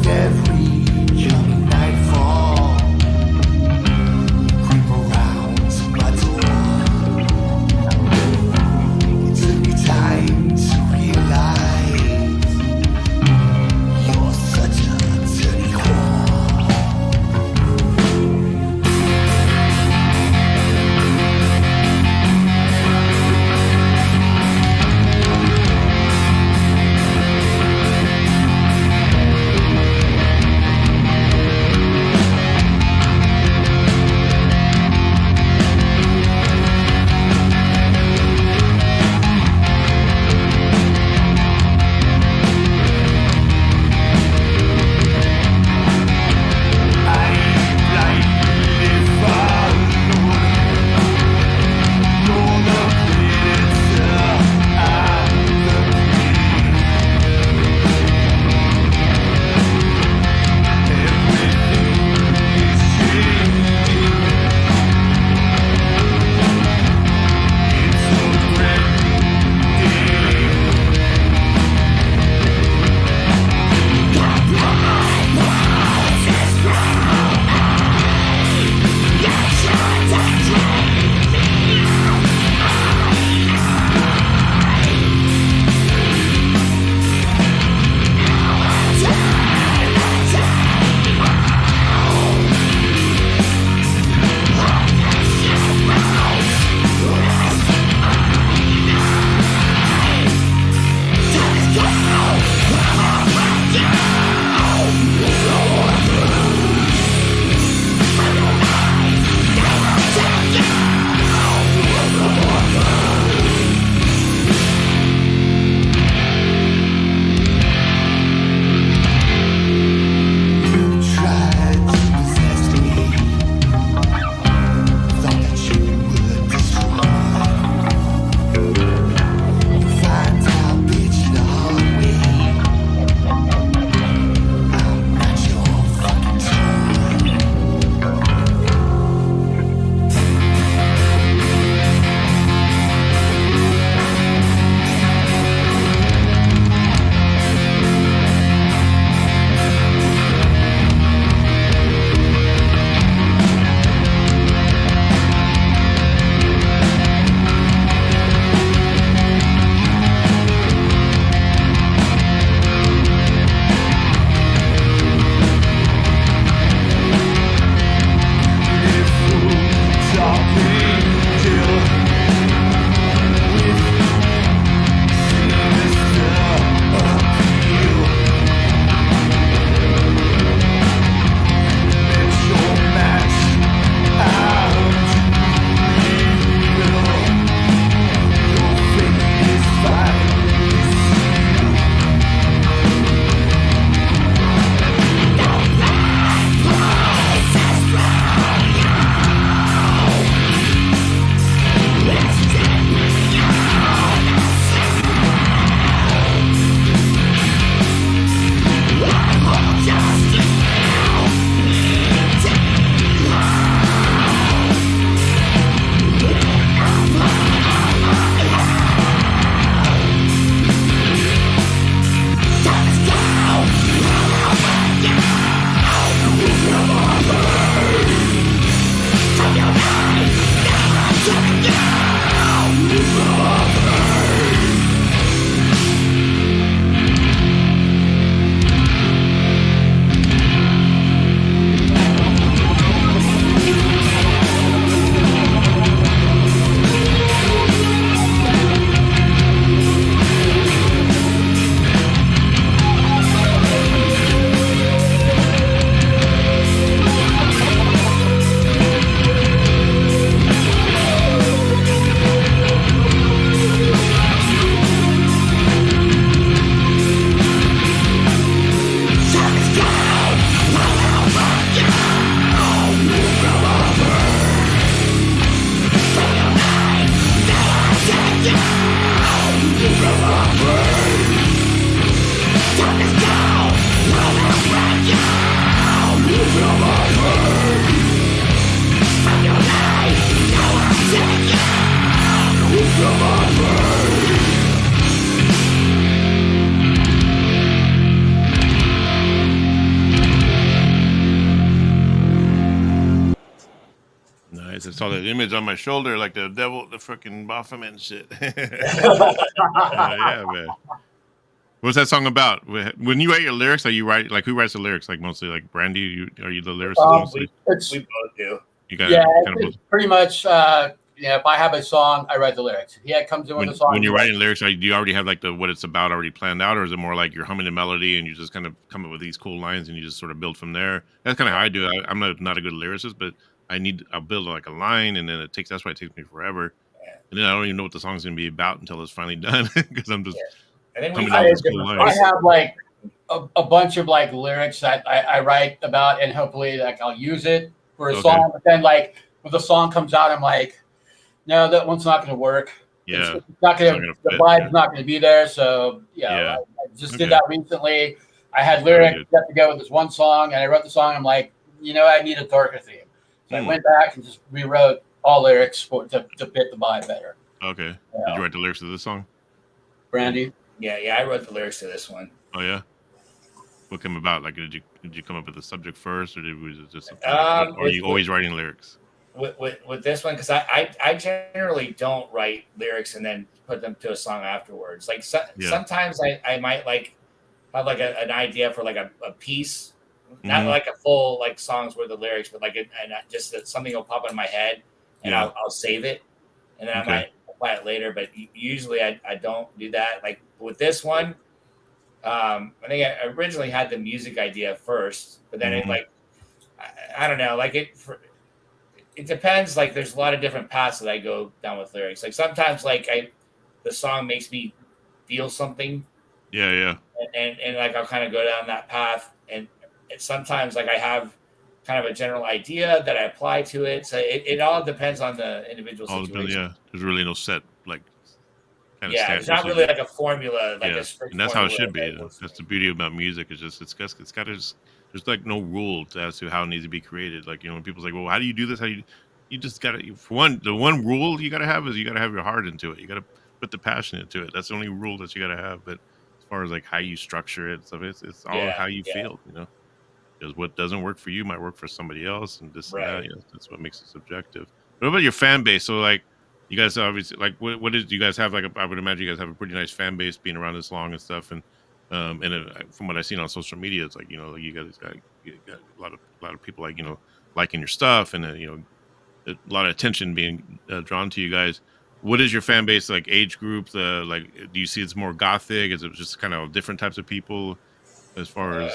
Every coming nightfall, creep saw that image on my shoulder, like the devil, the freaking Baphomet and shit. Yeah, man. What's that song about? When you write your lyrics, are you write like who writes the lyrics? Like mostly like Brandi. Are you the lyricist mostly? We both do. You guys, it's pretty much. If I have a song, I write the lyrics. If comes in with a song. When you're writing lyrics, do you already have like what it's about already planned out, or is it more like you're humming the melody and you just kind of come up with these cool lines and you just sort of build from there? That's kind of how I do it. I'm not a good lyricist, but I'll build like a line, and then that's why it takes me forever. And then I don't even know what the song's gonna be about until it's finally done because I'm just. I have like a bunch of like lyrics that I write about, and hopefully like I'll use it for a song. But then like when the song comes out, I'm like, no, that one's not going to work. Yeah, it's not going to. The vibe's not going to be there. So I just did that recently. I had lyrics that to go with this one song, and I wrote the song. I'm like, I need a darker theme. So I went back and just rewrote all lyrics to fit the vibe better. Okay. Did you write the lyrics to this song? Brandi? Yeah, I wrote the lyrics to this one. Oh yeah. What came about? Like, did you come up with the subject first, or was it just? Or are you always writing lyrics? With this one, because I generally don't write lyrics and then put them to a song afterwards. Like sometimes I might like have like an idea for like a piece, not like a full like songs with the lyrics, but like just something will pop in my head, and I'll save it, and then I might apply it later. But usually I don't do that. Like with this one, I think I originally had the music idea first, but then it like I don't know, like it depends. Like there's a lot of different paths that I go down with lyrics. Like sometimes like the song makes me feel something. Yeah. And like I'll kind of go down that path, and sometimes like I have kind of a general idea that I apply to it. So it all depends on the individual situation. There's really no set like. It's not really like a formula, like a strict and that's how it should be. That's the beauty about music. Is just it's got to just there's like no rule as to how it needs to be created. Like when people's like, well, how do you do this? How you just got to the one rule you got to have is you got to have your heart into it. You got to put the passion into it. That's the only rule that you got to have. But as far as like how you structure it, stuff, it's all how you feel. Because what doesn't work for you might work for somebody else, and this and that. That's what makes it subjective. What about your fan base? So like. You guys obviously like what is you guys have like I would imagine you guys have a pretty nice fan base being around this long and stuff, and from what I've seen on social media, it's like like you guys got a lot of people like liking your stuff, and a lot of attention being drawn to you guys. What is your fan base like? Age group? Like, do you see it's more gothic? Is it just kind of different types of people? As far as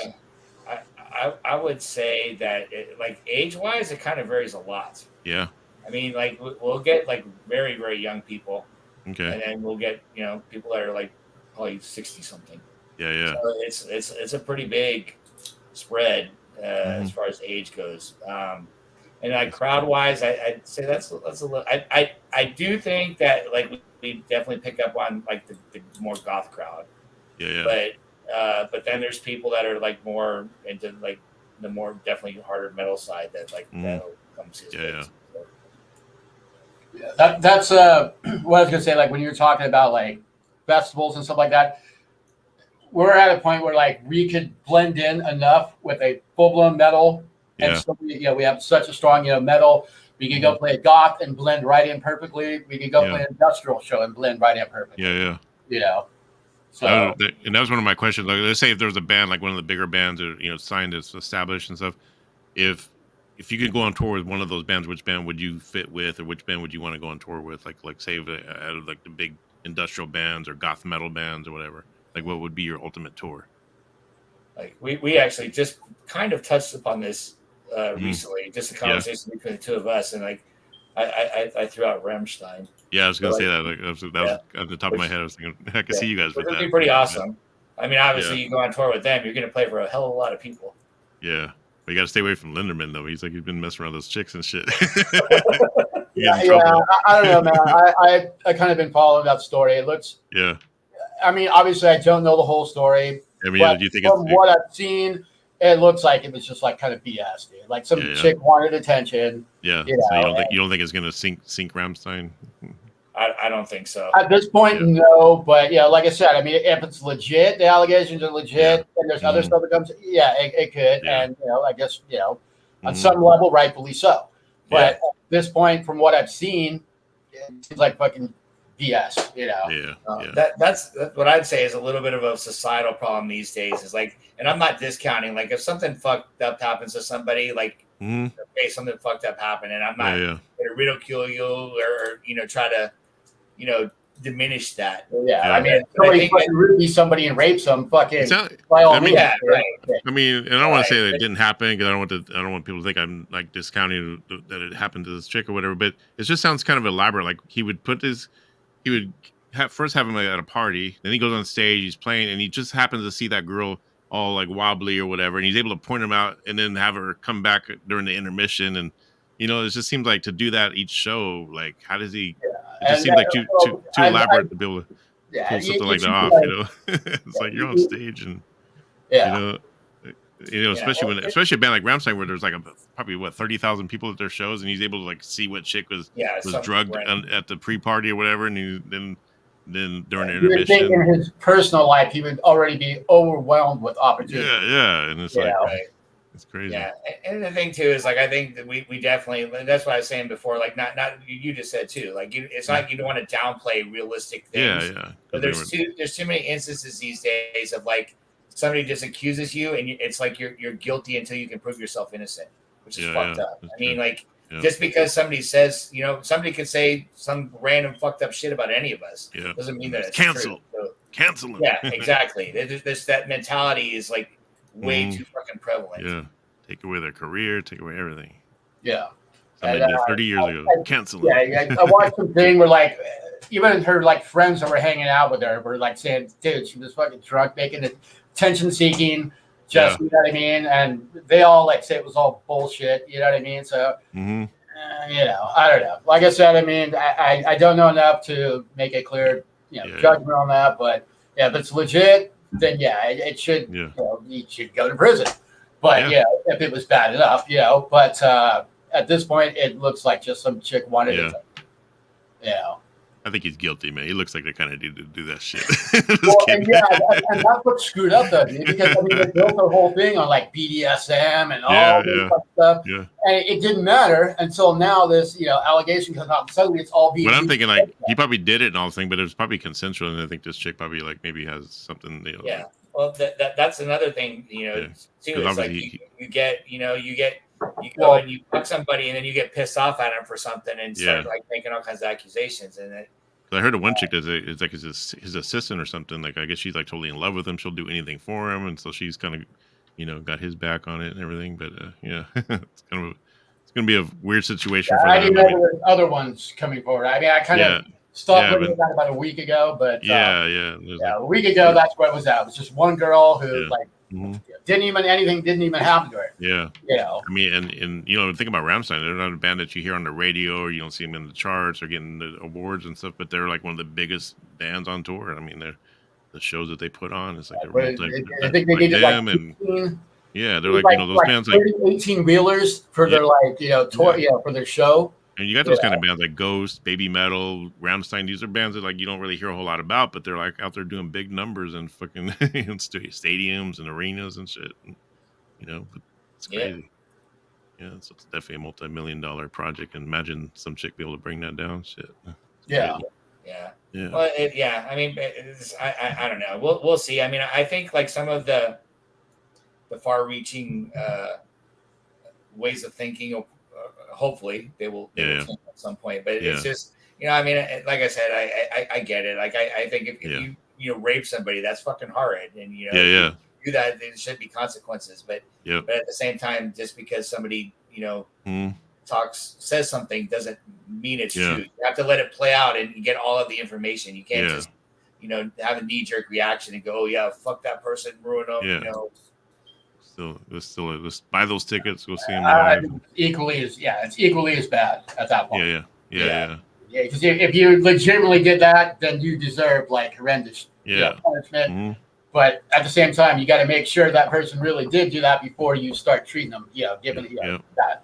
I would say that like age wise, it kind of varies a lot. Yeah. I mean, like we'll get like very, very young people, okay, and then we'll get people that are like probably 60 something. Yeah. So it's a pretty big spread as far as age goes. And like crowd wise, I'd say that's a little. I do think that like we definitely pick up on like the more goth crowd. Yeah. But then there's people that are like more into like the more definitely harder metal side that like that'll come see us. Yeah. That's what I was gonna say. Like when you're talking about like festivals and stuff like that, we're at a point where like we could blend in enough with a full blown metal, and so we have such a strong metal. We could go play a goth and blend right in perfectly. We could go play an industrial show and blend right in perfectly. Yeah. So and that was one of my questions. Like, let's say if there was a band like one of the bigger bands, or signed as established and stuff, if you could go on tour with one of those bands, which band would you fit with, or which band would you want to go on tour with? Like say out of like the big industrial bands or goth metal bands or whatever. Like what would be your ultimate tour? Like we actually just kind of touched upon this recently, just a conversation between the two of us, and like I threw out Rammstein. Yeah, I was gonna say that. Like, that was at the top of my head. I was thinking I could see you guys with that. It'd be pretty awesome. I mean, obviously, you go on tour with them, you're going to play for a hell of a lot of people. Yeah. But you got to stay away from Linderman, though. He's been messing around those chicks and shit. I don't know, man. I kind of been following that story. It looks. Yeah. I mean, obviously, I don't know the whole story. I mean, but do you think from what I've seen, it looks like it was just like kind of BS, dude. Like some chick wanted attention. Yeah. So you don't think it's going to sink Rammstein? I don't think so. At this point, no. But like I said, I mean, if it's legit, the allegations are legit, and there's other stuff that comes, it could. Yeah. And I guess on some level, rightfully so. But at this point, from what I've seen, it seems like fucking BS, That's what I'd say is a little bit of a societal problem these days. Is like, and I'm not discounting. Like, if something fucked up happens to somebody, like, okay, something fucked up happened, and I'm not going to ridicule you or try to, diminish that. I mean, somebody fucking ruby somebody and rapes them, fucking by all means. Right. I mean, and I don't want to say that it didn't happen because I don't want people to think I'm like discounting that it happened to this chick or whatever. But it just sounds kind of elaborate. Like he would first have him at a party, then he goes on stage, he's playing, and he just happens to see that girl all like wobbly or whatever, and he's able to point him out and then have her come back during the intermission. And it just seems like to do that each show, like how does he? It just seems like too elaborate to be able to pull something like that off. It's like you're on stage and especially a band like Rammstein where there's like probably 30,000 people at their shows, and he's able to like see what chick was drugged at the pre-party or whatever, and then during the intermission, in his personal life, he would already be overwhelmed with opportunity. And it's it's crazy. Yeah, and the thing too is like I think that we definitely, that's what I was saying before. Like not you just said too. Like it's not like you don't want to downplay realistic things. But there's too many instances these days of like somebody just accuses you and it's like you're guilty until you can prove yourself innocent, which is fucked up. I mean, like just because somebody says, somebody could say some random fucked up shit about any of us. Doesn't mean that it's cancel. True. So, cancel. Yeah, exactly. That mentality is like way too fucking prevalent. Yeah, take away their career, take away everything. Yeah, somebody did 30 years ago. Cancel it. Yeah, I watched something where like even her like friends that were hanging out with her were like saying, "Dude, she was fucking drunk, making it attention seeking." You know what I mean? And they all like say it was all bullshit. You know what I mean? So, I don't know. Like I said, I mean, I don't know enough to make a clear judgment on that, but if it's legit, then it should. You should go to prison. But if it was bad enough, But at this point, it looks like just some chick wanted it. I think he's guilty, man. He looks like the kind of dude to do that shit. And that's what screwed up though, dude, because I mean they built the whole thing on like BDSM and all this stuff, and it didn't matter until now. This allegation comes out, and suddenly it's all BDSM. But I'm thinking like he probably did it and all thing, but it was probably consensual, and I think this chick probably like maybe has something. Well, that's another thing, too. It's like you go and you fuck somebody, and then you get pissed off at him for something, and start like making all kinds of accusations. And I heard of one chick that's it's like his assistant or something. Like I guess she's like totally in love with him. She'll do anything for him, and so she's kind of got his back on it and everything. But it's gonna be a weird situation for them. I didn't know there were other ones coming forward. I mean, I kind of stopped looking at that about a week ago, but a week ago that's what it was at. It was just one girl who didn't even happen to her. I mean, and think about Rammstein. They're not a band that you hear on the radio or you don't see them in the charts or getting the awards and stuff, but they're like one of the biggest bands on tour. I mean, the shows that they put on, it's like I think they did like 15, they're like those bands like 18 wheelers for their tour for their show. And you got those kind of bands like Ghost, Baby Metal, Rammstein. These are bands that like you don't really hear a whole lot about, but they're like out there doing big numbers and fucking stadiums and arenas and shit. But it's crazy. So it's definitely a multi-million-dollar project. And imagine some chick be able to bring that down. Shit. Yeah. Well, I mean, I don't know. We'll see. I mean, I think like some of the far-reaching ways of thinking. Hopefully they will change at some point, but it's just I mean, like I said, I get it. Like I think if you rape somebody, that's fucking horrid, and you do that, there should be consequences. But at the same time, just because somebody says something doesn't mean it's true. You have to let it play out and get all of the information. You can't just have a knee-jerk reaction and go, "Oh fuck that person, ruin them." Let's buy those tickets. Go see them live. It's equally as bad at that point. Yeah. Because if you legitimately did that, then you deserve like horrendous punishment. But at the same time, you got to make sure that person really did do that before you start treating them. Given that.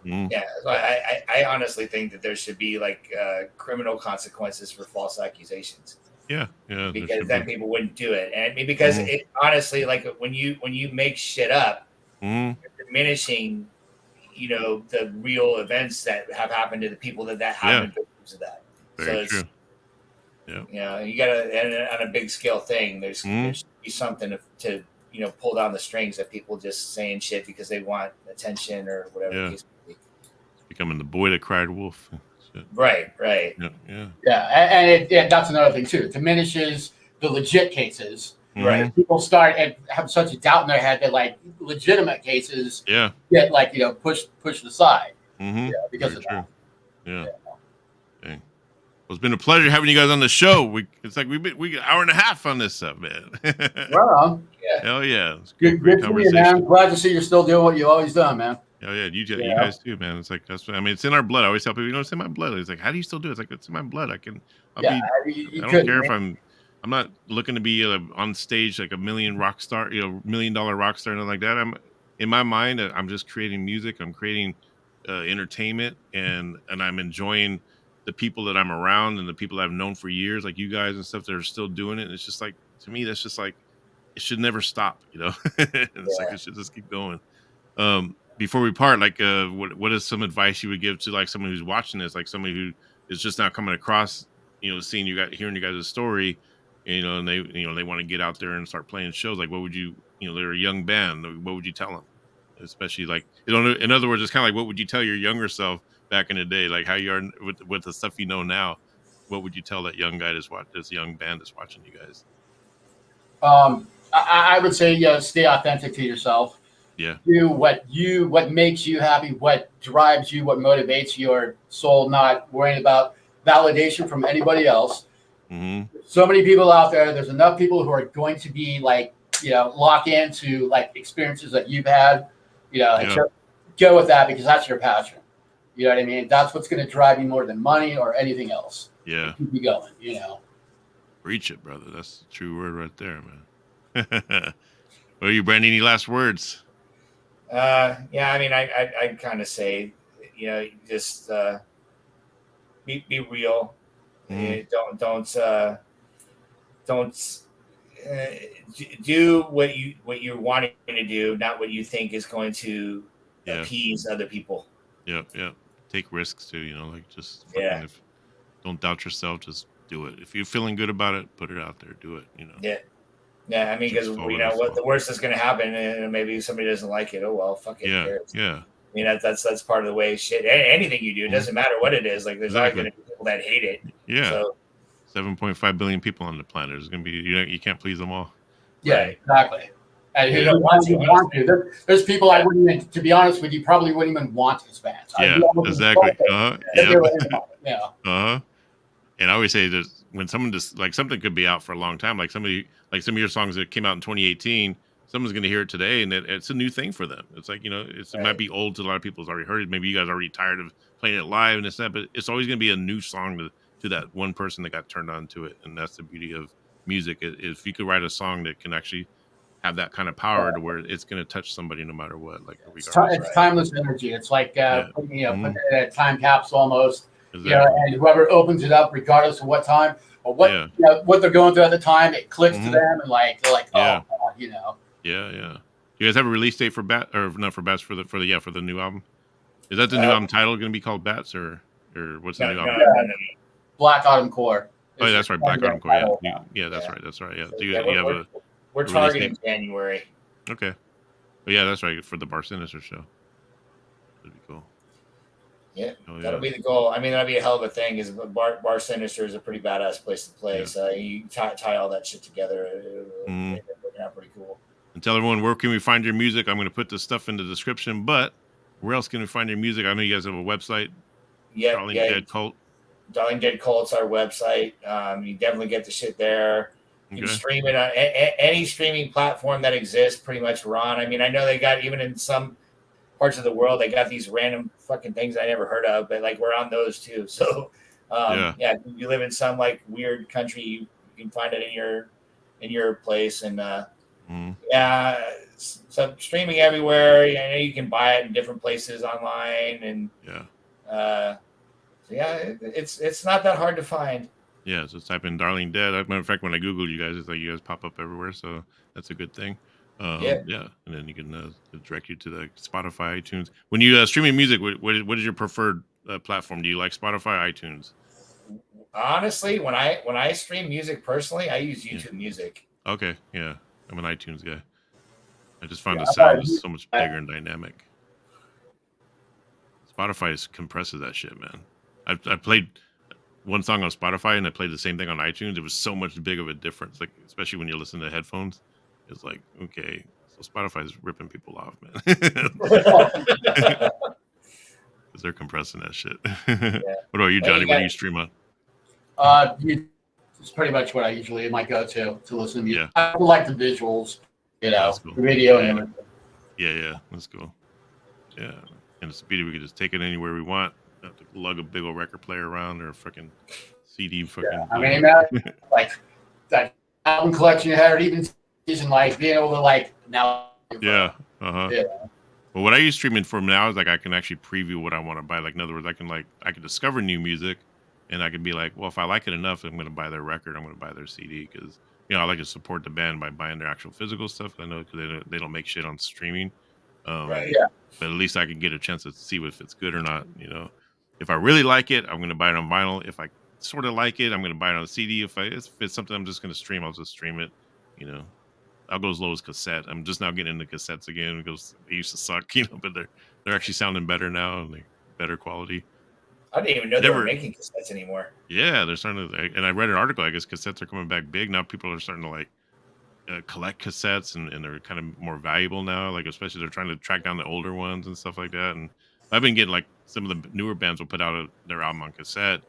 So I honestly think that there should be like criminal consequences for false accusations. Because then people wouldn't do it, and I mean, because it honestly, like when you make shit up. You're diminishing, the real events that have happened to the people that have been victims of that. Very true. Yeah. You got to, on a big scale thing, there should be something to pull down the strings of people just saying shit because they want attention or whatever the case may be. It's becoming the boy that cried wolf. Shit. Right. And that's another thing too. It diminishes the legit cases. Right. People start and have such a doubt in their head that like legitimate cases get like pushed aside. Because of that. Yeah. Dang. Well, it's been a pleasure having you guys on the show. It's like we an hour and a half on this stuff, man. Well, hell yeah. It's good to you, man. Glad to see you're still doing what you've always done, man. Hell yeah, you guys too, man. It's like it's in our blood. I always tell people, it's in my blood. It's like, how do you still do it? It's like, it's in my blood. I don't care if I'm not looking to be on stage like a million rock star, $1 million rock star, and like that. I'm in my mind, I'm just creating music. I'm creating entertainment, and I'm enjoying the people that I'm around and the people I've known for years, like you guys and stuff, that are still doing it. And it's just like, to me, that's just like, it should never stop, It's like, it should just keep going. Before we part, like, what is some advice you would give to like someone who's watching this, like somebody who is just now coming across, seeing hearing you guys' story, and they want to get out there and start playing shows? Like, what would you, they're a young band, what would you tell them? Especially like, in other words, it's kind of like, what would you tell your younger self back in the day, like how you are with the stuff now? What would you tell that young guy this young band that's watching you guys? I would say, stay authentic to yourself. Yeah. Do what makes you happy, what drives you, what motivates your soul, not worrying about validation from anybody else. So many people out there, there's enough people who are going to be like, lock into like experiences that you've had, and just go with that because that's your passion. You know what I mean? That's what's going to drive you more than money or anything else. Yeah. Keep you going, Preach it, brother. That's the true word right there, man. Well, you, Brandi, any last words? I mean, I kind of say, just be real. Don't do what you're wanting to do, not what you think is going to appease other people. Yeah. Take risks too, like just don't doubt yourself, just do it. If you're feeling good about it, put it out there, do it, Yeah, I mean, because what the worst is going to happen, and maybe somebody doesn't like it. Oh well, fuck it. Yeah. I mean, that's part of the way shit. Anything you do, it doesn't matter what it is. Like, there's always going to be people that hate it. Yeah. So, 7.5 billion people on the planet. There's going to be you can't please them all. Yeah, exactly. And who want to? There's people I wouldn't even, to be honest with you, probably wouldn't even want as fans. Yeah, exactly. Yeah. And I always say that when someone just like something could be out for a long time, like some of your songs that came out in 2018, someone's going to hear it today, and it's a new thing for them. It's like, it might be old to a lot of people who's already heard it. Maybe you guys are already tired of playing it live and this, that, but it's always going to be a new song to that one person that got turned on to it. And that's the beauty of music. If you could write a song that can actually have that kind of power to where it's going to touch somebody no matter what. Like, it's timeless energy. It's like putting it in a time capsule almost. Exactly. And whoever opens it up, regardless of what time or what what they're going through at the time, it clicks to them, and like they're like, oh, Yeah. You guys have a release date for Bat, or not for Bats, for the new album? Is that the new album title going to be called Bats, or what's the new album? Black Autumn Core. Oh, that's right, Black Autumn Core. Yeah, that's right. Yeah. Do you have we're targeting January. Okay. But yeah, that's right, for the Bar Sinister show. That'd be cool. Yeah, that'll be the goal. I mean, that'll be a hell of a thing. Is Bar Sinister is a pretty badass place to play. So you tie all that shit together. It'll work out pretty cool. And tell everyone, where can we find your music? I'm going to put this stuff in the description, but where else can we find your music? I know you guys have a website. Darling Dead Cult. Darling Dead Cult's our website. You definitely get the shit there. You can stream it on any streaming platform that exists. Pretty much, we're on. I mean, I know they got, even in some parts of the world, they got these random fucking things I never heard of, but like, we're on those too. So if you live in some like weird country, you can find it in your place. And so streaming everywhere. I know you can buy it in different places online, and it's not that hard to find. Yeah, so type in Darling Dead. As a matter of fact, when I Google you guys, it's like you guys pop up everywhere, so that's a good thing. Yeah, and then you can direct you to the Spotify, iTunes. When you streaming music, what is your preferred platform? Do you like Spotify, iTunes? Honestly, when I stream music personally, I use YouTube Music. Okay, yeah, I'm an iTunes guy. I just find the sound is so much bigger and dynamic. Spotify compresses that shit, man. I played one song on Spotify and I played the same thing on iTunes. It was so much big of a difference, like especially when you listen to headphones. It's like, okay, so Spotify's ripping people off, man. Because they're compressing that shit. What about you, Johnny? What do you stream on? It's pretty much what I usually might go to listen to music. I like the visuals, cool. the video and everything. Yeah, that's cool. Yeah, and the speed, we could just take it anywhere we want. Not have to lug a big old record player around or a freaking CD. I mean, like that album collection you had, or even using like being able to like now. Yeah. Yeah. Well, what I use streaming for now is like I can actually preview what I want to buy. Like in other words, I can discover new music, and I can be like, well, if I like it enough, I'm going to buy their record. I'm going to buy their CD because I like to support the band by buying their actual physical stuff. I know because they don't make shit on streaming. Right. Yeah. But at least I can get a chance to see if it's good or not. If I really like it, I'm going to buy it on vinyl. If I sort of like it, I'm going to buy it on a CD. If it's something I'm just going to stream, I'll just stream it. I'll go as low as cassette. I'm just now getting into cassettes again because they used to suck, but they're actually sounding better now and they're better quality. I didn't even know they were making cassettes anymore. Yeah, they're starting to. And I read an article. I guess cassettes are coming back big now. People are starting to like collect cassettes, and they're kind of more valuable now. Like especially they're trying to track down the older ones and stuff like that. And I've been getting like some of the newer bands will put out their album on cassette,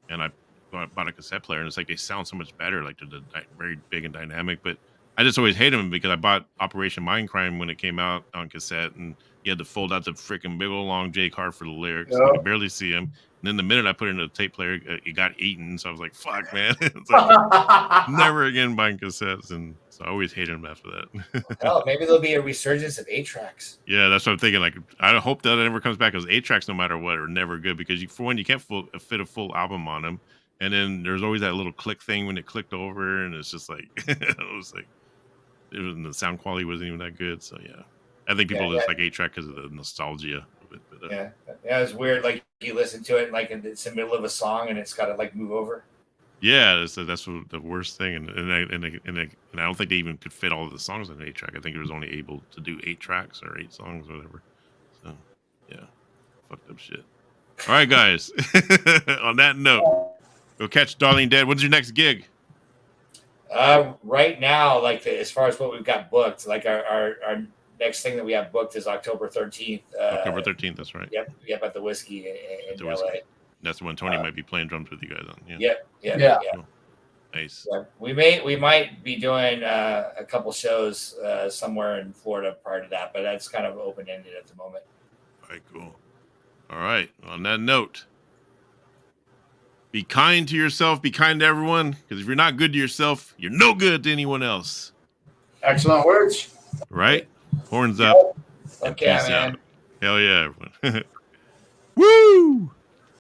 and I bought a cassette player, and it's like they sound so much better. Like they're very big and dynamic, but I just always hated them because I bought Operation Mindcrime when it came out on cassette, and you had to fold out the freaking big old long J card for the lyrics. You could barely see them. And then the minute I put it in a tape player, it got eaten. So I was like, "Fuck, man!" It's like never again buying cassettes, and so I always hated them after that. Hell, maybe there'll be a resurgence of 8-tracks. Yeah, that's what I'm thinking. Like, I hope that it never comes back because 8-tracks, no matter what, are never good because for one, you can't fit a full album on them, and then there's always that little click thing when it clicked over, and it's just like it was like. The sound quality wasn't even that good, so yeah. I think people just like 8-track because of the nostalgia of it. But, yeah, it's weird. Like you listen to it, like it's in the middle of a song, and it's got to like move over. Yeah, that's the worst thing, and I don't think they even could fit all of the songs on an 8-track. I think it was only able to do 8 tracks or 8 songs or whatever. So yeah, fucked up shit. All right, guys. On that note, go catch Darlene Dead. When's your next gig? Right now, like as far as what we've got booked, like our next thing that we have booked is October 13th. October 13th, that's right. Yep, at the Whiskey in LA. Whiskey. That's the one Tony might be playing drums with you guys on. Yeah. Cool. Nice. Yeah. We might be doing a couple shows somewhere in Florida prior to that, but that's kind of open ended at the moment. All right, cool. All right. On that note. Be kind to yourself. Be kind to everyone. Because if you're not good to yourself, you're no good to anyone else. Excellent words. Right? Horns up. Okay, man. Out. Hell yeah, everyone. Woo!